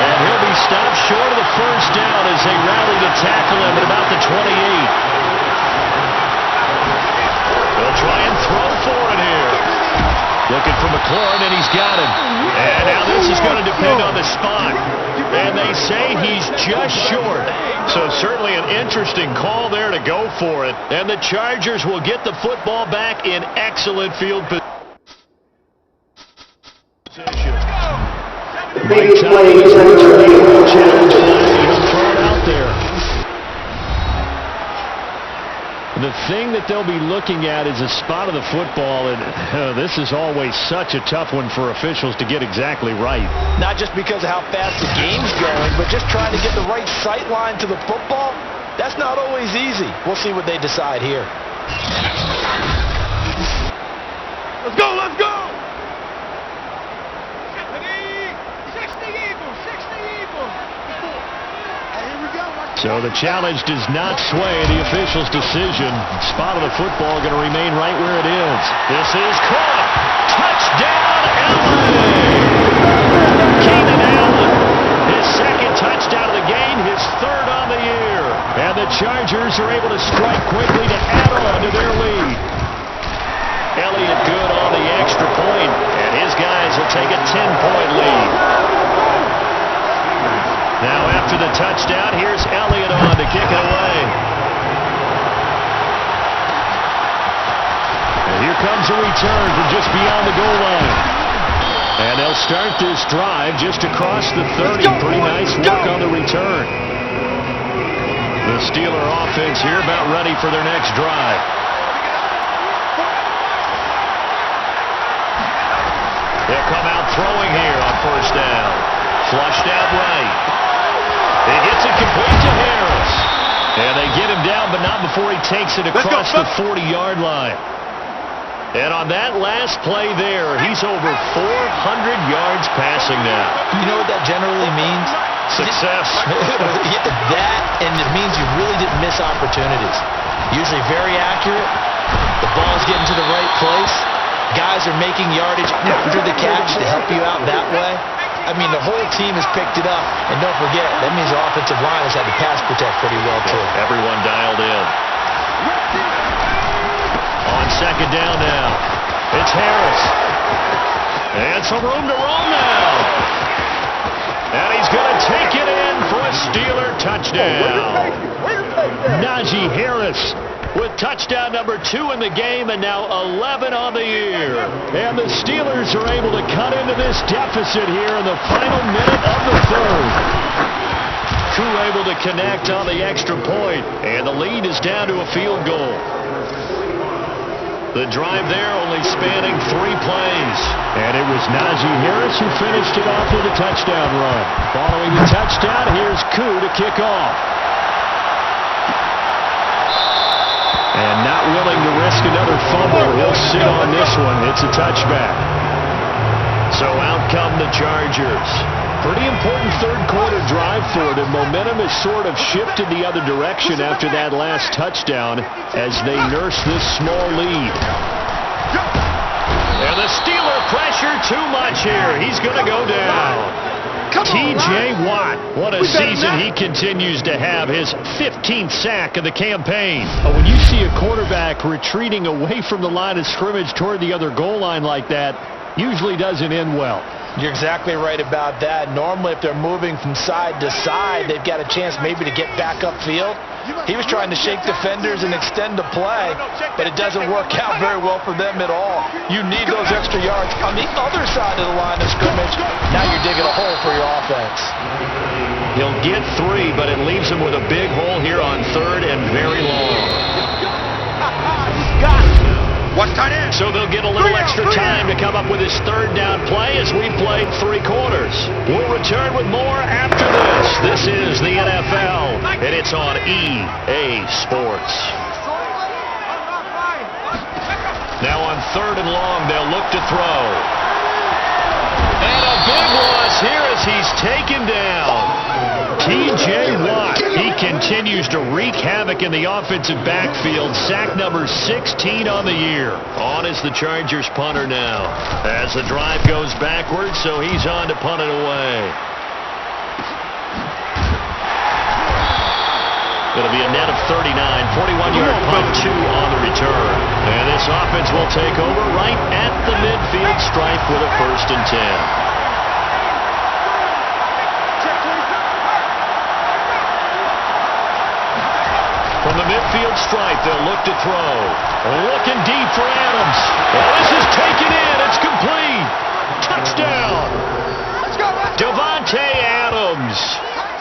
[SPEAKER 2] And he'll be stopped short of the 1st down as they rally to tackle him at about the 28. They'll try and throw for it here. Looking for McLaurin, and he's got him. And now this is going to depend on the spot. And they say he's just short. So certainly an interesting call there to go for it. And the Chargers will get the football back in excellent field position. Mike Thomas challenge flag. He'll throw it out there. The thing that they'll be looking at is a spot of the football, and this is always such a tough one for officials to get exactly right.
[SPEAKER 3] Not just because of how fast the game's going, but just trying to get the right sight line to the football. That's not always easy. We'll see what they decide here.
[SPEAKER 4] Let's go, let's go!
[SPEAKER 2] So the challenge does not sway the official's decision. Spot of the football going to remain right where it is. This is caught. Touchdown, LA! Keenan Allen, his 2nd touchdown of the game, his 3rd on the year. And the Chargers are able to strike quickly to add on to their lead. Elliott good on the extra point, and his guys will take a 10-point lead. Now after the touchdown, here's Elliott on to kick it away. And here comes a return from just beyond the goal line. And they'll start this drive just across the 30. Pretty nice work on the return. The Steeler offense here about ready for their next drive. They'll come out throwing here on 1st down. Flushed out right. He gets it complete to Harris. And they get him down, but not before he takes it across the 40-yard line. And on that last play there, he's over 400 yards passing now.
[SPEAKER 3] You know what that generally means?
[SPEAKER 2] Success.
[SPEAKER 3] That, and it means you really didn't miss opportunities. Usually very accurate. The ball's getting to the right place. Guys are making yardage after the catch to help you out that way. I mean, the whole team has picked it up. And don't forget, that means the offensive line has had to pass protect pretty well, too.
[SPEAKER 2] Everyone dialed in. On second down now. It's Harris. And some room to roll now. And he's going to take it in for a Steeler touchdown. Najee Harris with touchdown number 2 in the game, and now 11 on the year. And the Steelers are able to cut into this deficit here in the final minute of the third. Koo able to connect on the extra point, and the lead is down to a field goal. The drive there only spanning 3 plays. And it was Najee Harris who finished it off with a touchdown run. Following the touchdown, here's Koo to kick off. And not willing to risk another fumble, he'll sit on this one. It's a touchback. So out come the Chargers. Pretty important third quarter drive for them. Momentum has sort of shifted the other direction after that last touchdown as they nurse this small lead. And the Steeler pressure too much here. He's going to go down. T.J. Watt, what a season he continues to have, his 15th sack of the campaign. When you see a quarterback retreating away from the line of scrimmage toward the other goal line like that, usually doesn't end well.
[SPEAKER 3] You're exactly right about that. Normally, if they're moving from side to side, they've got a chance maybe to get back upfield. He was trying to shake defenders and extend the play, but it doesn't work out very well for them at all. You need those extra yards on the other side of the line of scrimmage. Now you're digging a hole for your offense.
[SPEAKER 2] He'll get 3, but it leaves him with a big hole here on third and very long.
[SPEAKER 3] Got it.
[SPEAKER 4] Watch tight end.
[SPEAKER 2] So they'll get a little extra time to come up with his third down play as we've played 3 quarters. We'll return with more after this. This is the NFL, and it's on EA Sports. Now on third and long, they'll look to throw. And a big loss here as he's taken down. T.J. Watt, he continues to wreak havoc in the offensive backfield. Sack number 16 on the year. On is the Chargers punter now. As the drive goes backwards, so he's on to punt it away. It'll be a net of 39, 41-yard punt, 2 on the return. And this offense will take over right at the midfield stripe with a 1st and 10. From the midfield stripe, they'll look to throw. Looking deep for Adams. Well, this is taken in. It's complete. Touchdown. Devontae Adams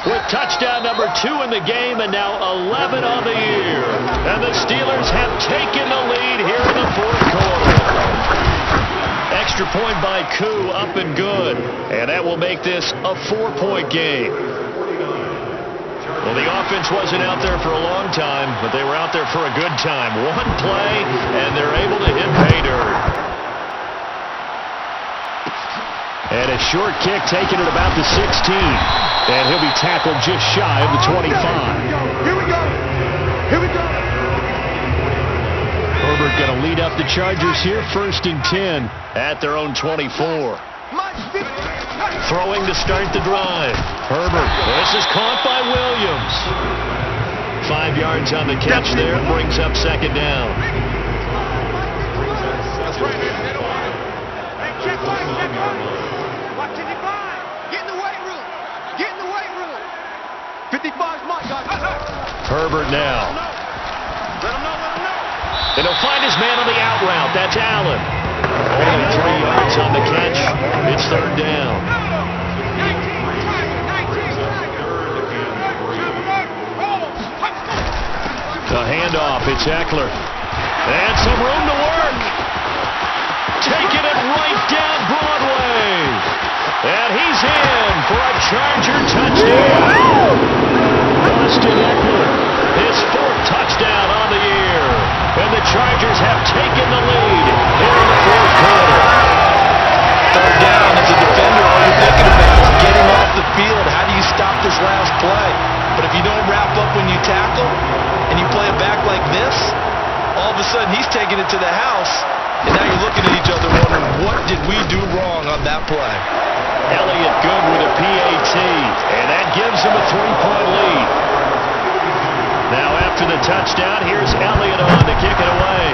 [SPEAKER 2] with touchdown number 2 in the game and now 11 on the year. And the Steelers have taken the lead here in the 4th quarter. Extra point by Koo, up and good. And that will make this a 4-point game. Well, the offense wasn't out there for a long time, but they were out there for a good time. 1 play, and they're able to hit pay dirt. And a short kick taken at about the 16. And he'll be tackled just shy of the 25.
[SPEAKER 4] Here we go. Here we go.
[SPEAKER 2] Herbert going to lead up the Chargers here, 1st and 10 at their own 24. Throwing to start the drive. Herbert. This is caught by Williams. 5 yards on the catch there. Brings up 2nd down.
[SPEAKER 4] That's right, man. Hey, check one. Watch 55. Get in the weight room. Get in the weight room. 55's my guy.
[SPEAKER 2] Herbert now.
[SPEAKER 4] Let him know.
[SPEAKER 2] And he'll find his man on the out route. That's Allen. Only 3 yards on the catch. It's 3rd down. The handoff, it's Eckler. And some room to work. Taking it right down Broadway. And he's in for a Charger touchdown. Austin Eckler, his 4th touchdown on the year. And the Chargers have taken the lead here in the 4th quarter.
[SPEAKER 3] 3rd down as a defender, all you're thinking about is getting off the field. How do you stop this last play? But if you don't wrap up when you tackle and you play it back like this, all of a sudden he's taking it to the house, and now you're looking at each other wondering, what did we do wrong on that play?
[SPEAKER 2] Elliott good with a PAT, and that gives him a 3-point lead. Now after the touchdown, here's Elliott on to kick it away.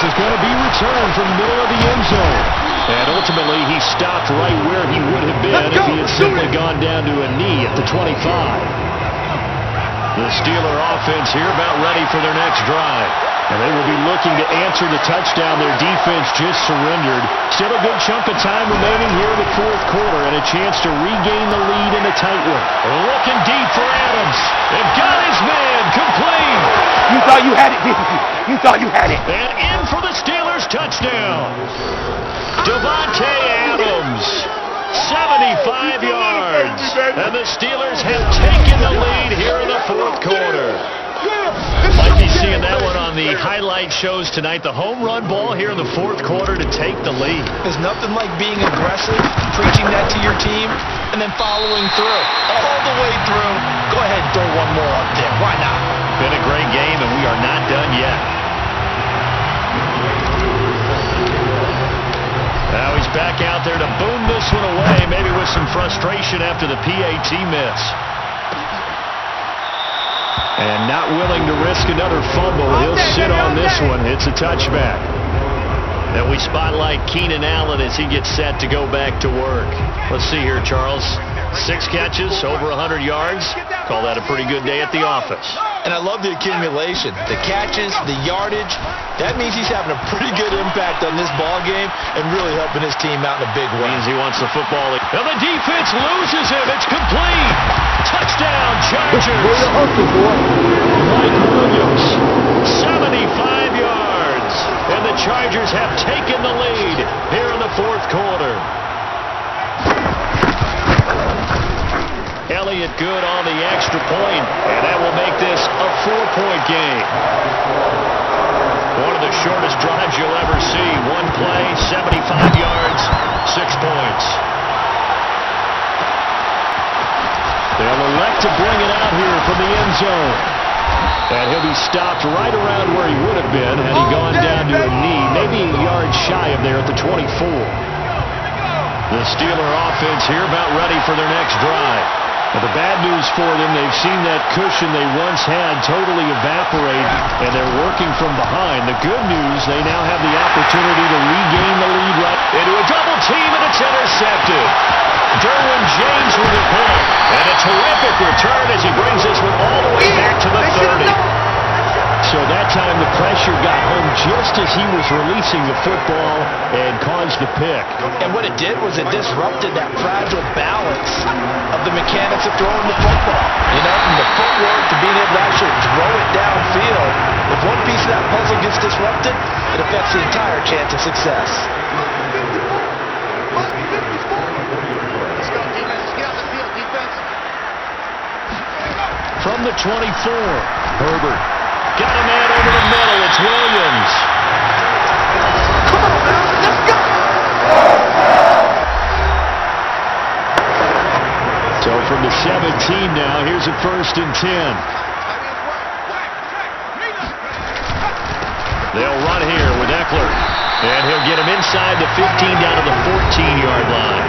[SPEAKER 2] is going to be returned from the middle of the end zone. And ultimately, he stopped right where he would have been if he had simply gone down to a knee at the 25. The Steeler offense here about ready for their next drive. And they will be looking to answer the touchdown their defense just surrendered. Still a good chunk of time remaining here in the fourth quarter and a chance to regain the lead in a tight one. Looking deep for Adams. They've got his man complete.
[SPEAKER 6] You thought you had it, didn't you? You thought you had it.
[SPEAKER 2] And in for the Steelers touchdown. Davante Adams. 75 yards. And the Steelers have taken the lead here in the fourth quarter. Might be seeing that one on the highlight shows tonight. The home run ball here in the fourth quarter to take the lead.
[SPEAKER 3] There's nothing like being aggressive, preaching that to your team, and then following through. All the way through. Go ahead and throw one more up there. Why not?
[SPEAKER 2] Been a great game, and we are not done yet. Now he's back out there to boom this one away, maybe with some frustration after the PAT miss. And not willing to risk another fumble. He'll sit on this one. It's a touchback. And we spotlight Keenan Allen as he gets set to go back to work. Let's see here, Charles. 6 catches, over 100 yards. Call that a pretty good day at the office.
[SPEAKER 3] And I love the accumulation. The catches, the yardage. That means he's having a pretty good impact on this ball game and really helping his team out in a big way.
[SPEAKER 2] Means he wants the football. And the defense loses him. It's complete. Touchdown, Chargers. Mike Williams, 75 yards. And the Chargers have taken the lead here in the fourth quarter. Elliott good on the extra point, and that will make this a 4-point game. One of the shortest drives you'll ever see. One play, 75 yards, 6 points. They'll elect to bring it out here from the end zone. And he'll be stopped right around where he would have been had he gone down to a knee, maybe a yard shy of there at the 24. The Steeler offense here about ready for their next drive. But the bad news for them, they've seen that cushion they once had totally evaporate, and they're working from behind. The good news, they now have the opportunity to regain the lead right into a double team, and it's intercepted. Derwin James with a pick, and a terrific return as he brings this one all the way back to the 30. So that time the pressure got home just as he was releasing the football and caused the pick.
[SPEAKER 3] And what it did was it disrupted that fragile balance of the mechanics of throwing the football. You know, from the footwork to being able to actually throw it downfield. If one piece of that puzzle gets disrupted, it affects the entire chance of success.
[SPEAKER 2] From the 24, Herbert. Got a man over the middle. It's Williams.
[SPEAKER 4] Come on, man. Let's go.
[SPEAKER 2] So from the 17 now, here's a 1st and 10. They'll run here with Eckler. And he'll get him inside the 15 down to the 14-yard line.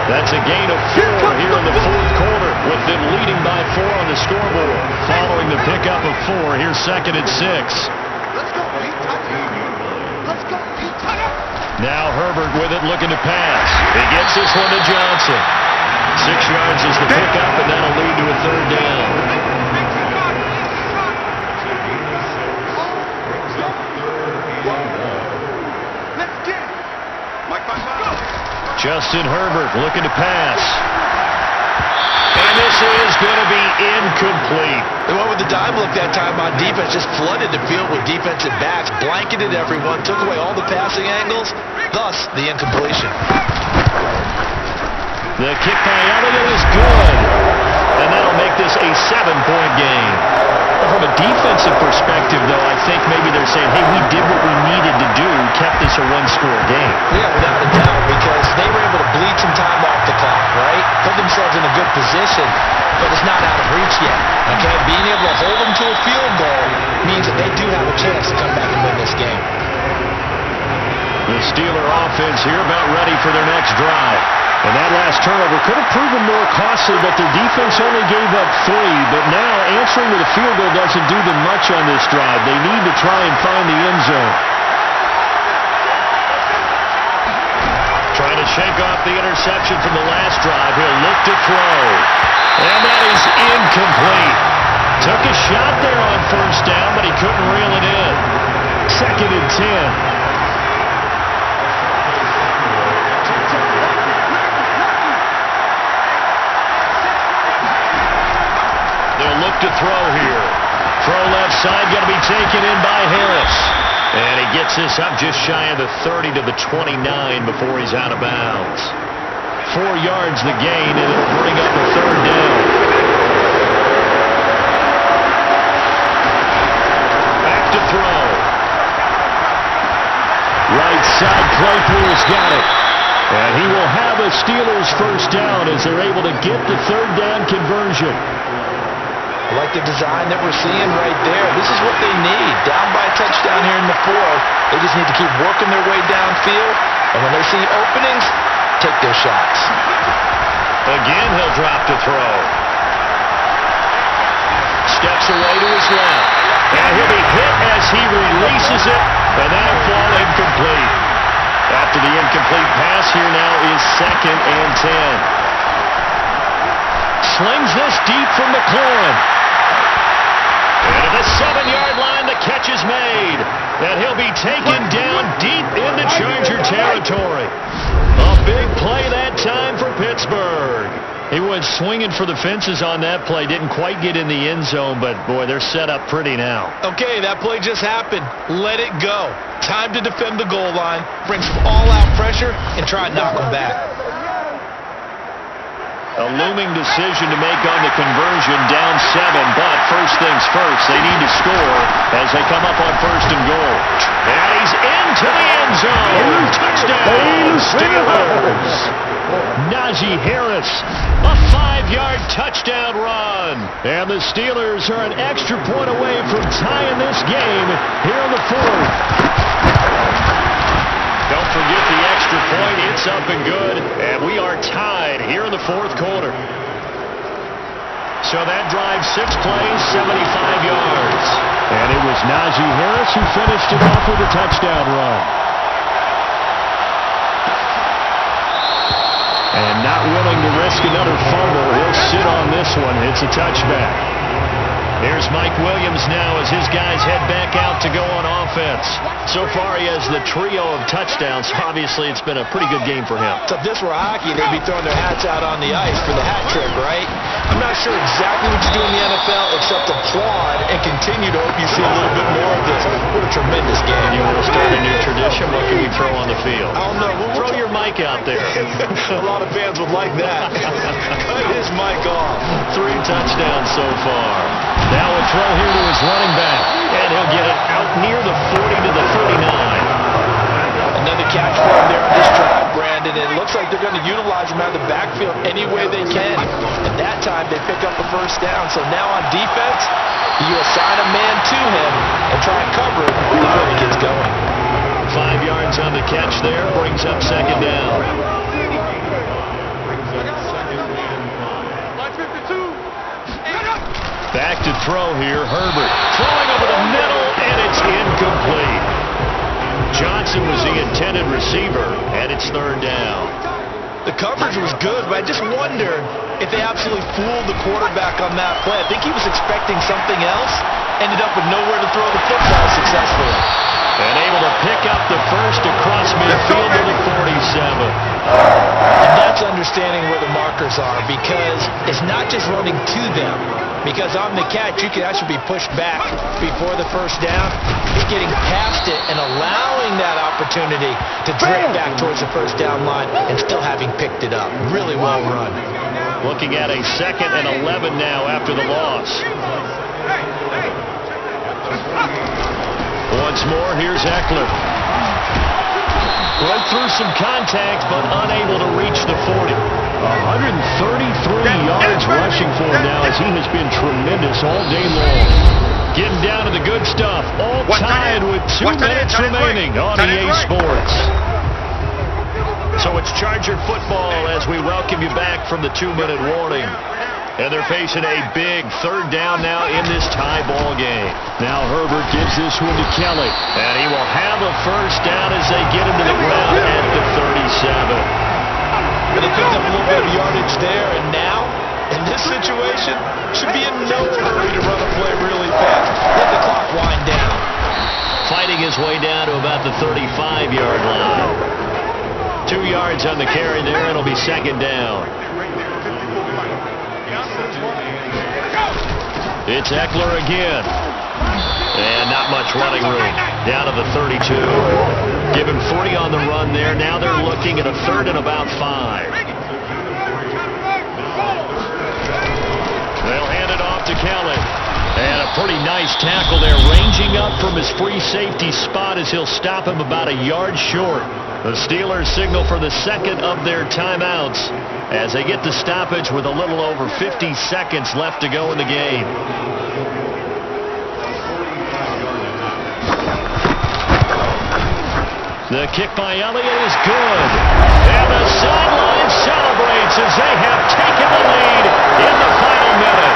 [SPEAKER 2] That's a gain of 4 here in the fourth quarter, with them leading by 4 on the scoreboard. Following the pickup of 4, here's 2nd and 6.
[SPEAKER 4] Let's go, Pete. Let's go, Pete.
[SPEAKER 2] Now Herbert with it, looking to pass. He gets this one to Johnson. 6 yards is the pickup, and that'll lead to a 3rd down.
[SPEAKER 4] Let's get it. Mike, go.
[SPEAKER 2] Justin Herbert looking to pass. And this is going to be incomplete.
[SPEAKER 3] They went with the dime look that time on defense, just flooded the field with defensive backs, blanketed everyone, took away all the passing angles, thus the incompletion.
[SPEAKER 2] The kick by Elliott is good. And that'll make this a 7-point game. From a defensive perspective, though, I think maybe they're saying, hey, we did what we needed to do, kept this a 1-score game.
[SPEAKER 3] Yeah, without a doubt, because they were able to bleed some time off the clock, right? Put themselves in a good position, but it's not out of reach yet. Okay, being able to hold them to a field goal means that they do have a chance to come back and win this game.
[SPEAKER 2] The Steeler offense here about ready for their next drive. And that last turnover could have proven more costly, but their defense only gave up 3. But now answering with a field goal doesn't do them much on this drive. They need to try and find the end zone. shake off the interception from the last drive. He'll look to throw. And that is incomplete. Took a shot there on first down, but he couldn't reel it in. 2nd and 10. They'll look to throw here. Throw left side, going to be taken in by Harris. And he gets this up just shy of the 30 to the 29 before he's out of bounds. 4 yards the gain, and it'll bring up a 3rd down. Back to throw. Right side, Claypool's got it. And he will have a Steelers first down as they're able to get the 3rd down conversion.
[SPEAKER 3] I like the design that we're seeing right there. This is what they need. Down by a touchdown here in the 4th. They just need to keep working their way downfield. And when they see openings, take their shots.
[SPEAKER 2] Again, he'll drop to throw. Steps away to his left. And he'll be hit as he releases it. And that'll fall incomplete. After the incomplete pass, here now is 2nd and 10. Slings this deep from McLaurin. And to the 7-yard line, the catch is made. And he'll be taken down deep into Charger territory. A big play that time for Pittsburgh. He went swinging for the fences on that play. Didn't quite get in the end zone, but boy, they're set up pretty now.
[SPEAKER 3] Okay, that play just happened. Let it go. Time to defend the goal line. Bring some all-out pressure and try and knock them back.
[SPEAKER 2] A looming decision to make on the conversion, down 7, but first things first, they need to score as they come up on 1st and goal. And he's into the end zone. Touchdown, Steelers. Najee Harris, a 5-yard touchdown run. And the Steelers are an extra point away from tying this game here in the 4th. Don't forget the extra point. It's up and good. And we are tied here in the 4th quarter. So that drive, 6 plays, 75 yards. And it was Najee Harris who finished it off with a touchdown run. And not willing to risk another fumble. He'll sit on this one. It's a touchback. Here's Mike Williams now as his guys head back out to go on offense. So far, he has the trio of touchdowns. Obviously, it's been a pretty good game for him.
[SPEAKER 3] If this were hockey, they'd be throwing their hats out on the ice for the hat trick, right? I'm not sure exactly what you do in the NFL except applaud and continue to hope you see a little bit more of this. What a tremendous game.
[SPEAKER 2] You want to start a new tradition? What can we throw on the field?
[SPEAKER 3] I don't know.
[SPEAKER 2] Throw your mic out there.
[SPEAKER 3] A lot of fans would like that. Cut his mic off.
[SPEAKER 2] 3 touchdowns so far. Now a throw here to his running back. And he'll get it out near the 40 to the 39.
[SPEAKER 3] Another catch for him there on this drive, Brandon. And it looks like they're going to utilize him out of the backfield any way they can. And that time they pick up a first down. So now on defense, you assign a man to him and try and cover it before he gets going.
[SPEAKER 2] 5 yards on the catch there. Brings up 2nd down. Back to throw here, Herbert. Throwing over the middle, and it's incomplete. Johnson was the intended receiver, and it's 3rd down.
[SPEAKER 3] The coverage was good, but I just wonder if they absolutely fooled the quarterback on that play. I think he was expecting something else, ended up with nowhere to throw the football successfully.
[SPEAKER 2] And able to pick up the first across midfield to the 47.
[SPEAKER 3] And that's understanding where the markers are, because it's not just running to them. Because on the catch, you can actually be pushed back before the first down. It's getting past it and allowing that opportunity to drift back towards the first down line and still having picked it up. Really well run.
[SPEAKER 2] Looking at a 2nd and 11 now after the loss. Once more, here's Eckler. Broke through some contact, but unable to reach the 40. 133 yards rushing for him now as he has been tremendous all day long. Getting down to the good stuff. All tied with 2 minutes remaining on EA Sports. So it's Charger football as we welcome you back from the 2-minute warning. And they're facing a big 3rd down now in this tie ball game. Now Herbert gives this one to Kelly. And he will have a first down as they get him to the ground at the 37.
[SPEAKER 3] but he picked up a little bit of yardage there, and now, in this situation, should be in no hurry to run a play really fast. Let the clock wind down.
[SPEAKER 2] Fighting his way down to about the 35-yard line. 2 yards on the carry there. It'll be second down. It's Eckler again. And not much running room. Down to the 32. Given 40 on the run there. Now they're looking at a 3rd and about 5. They'll hand it off to Kelly. And a pretty nice tackle there, ranging up from his free safety spot as he'll stop him about a yard short. The Steelers signal for the second of their timeouts as they get the stoppage with a little over 50 seconds left to go in the game. The kick by Elliott is good. And the sideline celebrates as they have taken the lead in the final minute.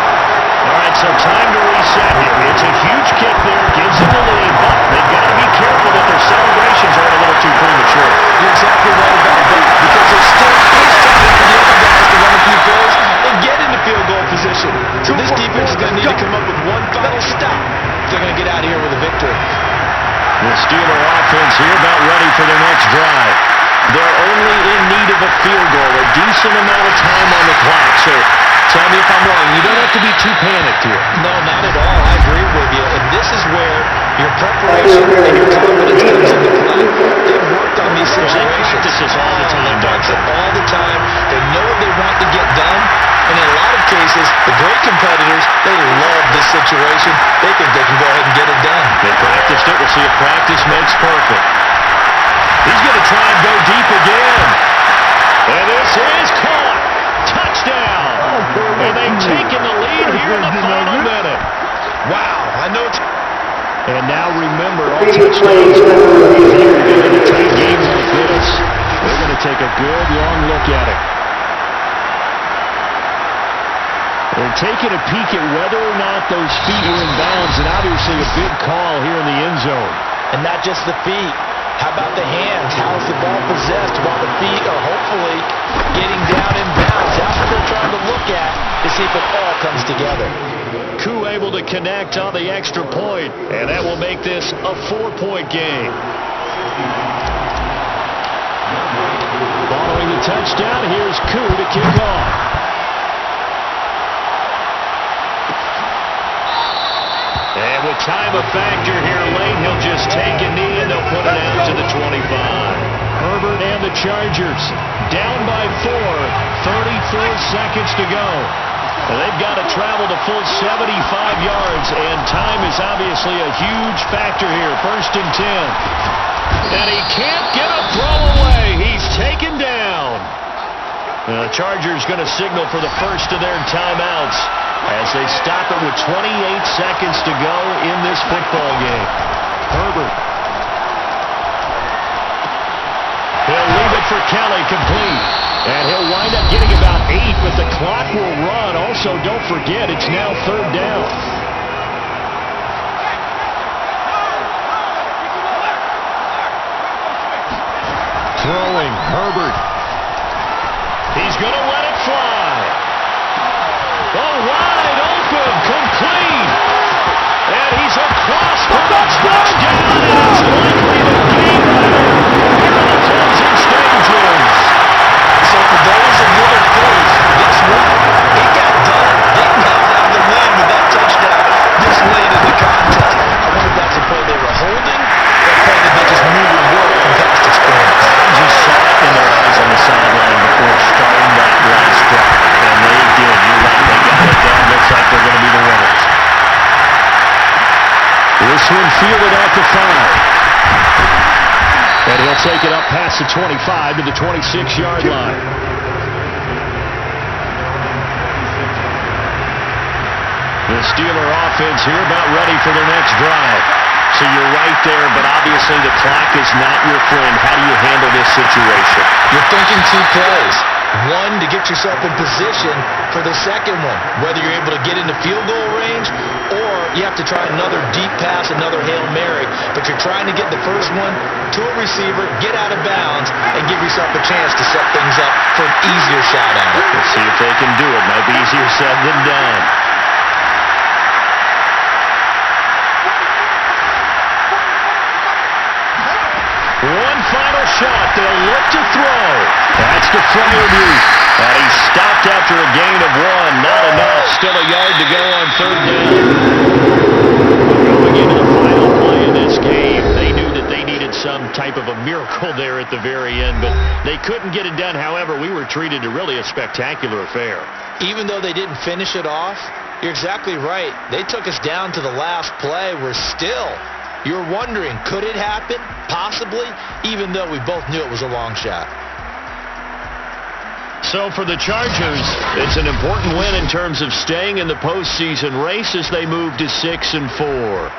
[SPEAKER 2] All right, so time to reset here. It's a huge kick there, gives them the lead, but they've got to be careful that their celebrations aren't a little too premature.
[SPEAKER 3] You're exactly right about that, because there's still plenty of time for the other guys to run a few plays and get into field goal position. So this defense is going to need to come up with one final stop if they're going to get out of here with a victory.
[SPEAKER 2] The Steeler offense here about ready for their next drive. They're only in need of a field goal, a decent amount of time on the clock. So tell me if I'm wrong. You don't have to be too panicked here.
[SPEAKER 3] No, not at all. I agree with you. And this is where your preparation and your confidence comes into play. They've worked on these situations.
[SPEAKER 2] This is all the time,
[SPEAKER 3] They practice it all the time. They know what they want to get done. And in a lot of cases, the great competitors, they love this situation. They think they can go ahead and get it done.
[SPEAKER 2] They practiced it. We'll see if practice makes perfect. He's going to try and go deep again. And this is caught. Touchdown. And they've taken the lead here in the final minute.
[SPEAKER 3] Wow. I know it's...
[SPEAKER 2] And now remember, all touchdowns are here in a tight game like this. They're going to take a good long look at it. They're taking a peek at whether or not those feet were in bounds, and obviously a big call here in the end zone.
[SPEAKER 3] And not just the feet. How about the hands? How is the ball possessed while the feet are hopefully getting down in bounds? That's what they're trying to look at to see if it all comes together.
[SPEAKER 2] Koo able to connect on the extra point, and that will make this a 4-point game. Following the touchdown, here's Koo to kick off. And with time a factor here late, he'll just take a knee and they'll put it out to the 25. Herbert and the Chargers down by 4, 34 seconds to go. And they've got to travel the full 75 yards, and time is obviously a huge factor here. 1st and 10. And he can't get a throw away. He's taken down. The Chargers going to signal for the first of their timeouts as they stop it with 28 seconds to go in this football game. Herbert. He'll leave it for Kelly, complete. And he'll wind up getting about 8, but the clock will run. Also, don't forget, it's now 3rd down. Throwing, Herbert. He's going to let it fly. Oh, wide open, complete. And he's across for the touchdown. And it's likely the game winner here in the closing stages.
[SPEAKER 3] So for those of you that think, guess what? It got done. They now have the win with that touchdown this late in the contest. I wonder if that's a play they were holding or a play that they just knew would work from past experience.
[SPEAKER 2] Just saw it in their eyes on the sideline before starting that last drive. And they did. You're right. They got it done. Looks like they're going to be the winners. This one fielded at the 5. And he'll take it up past the 25 to the 26-yard line. The Steeler offense here about ready for their next drive. So you're right there, but obviously the clock is not your friend. How do you handle this situation?
[SPEAKER 3] You're thinking 2 plays. One, to get yourself in position for the second one, whether you're able to get into field goal range or you have to try another deep pass, another Hail Mary, but you're trying to get the first one to a receiver, get out of bounds, and give yourself a chance to set things up for an easier shot at it.
[SPEAKER 2] Let's see if they can do it. Might be easier said than done. One final shot. They'll look to throw. That's the Freiermuth. And he's stopped after a gain of 1. Not enough. Still a yard to go on third down. Going into the final play of this game, they knew that they needed some type of a miracle there at the very end, but they couldn't get it done. However, we were treated to really a spectacular affair.
[SPEAKER 3] Even though they didn't finish it off, you're exactly right. They took us down to the last play. We're still... You're wondering, could it happen? Possibly, even though we both knew it was a long shot.
[SPEAKER 2] So for the Chargers, it's an important win in terms of staying in the postseason race as they move to 6-4.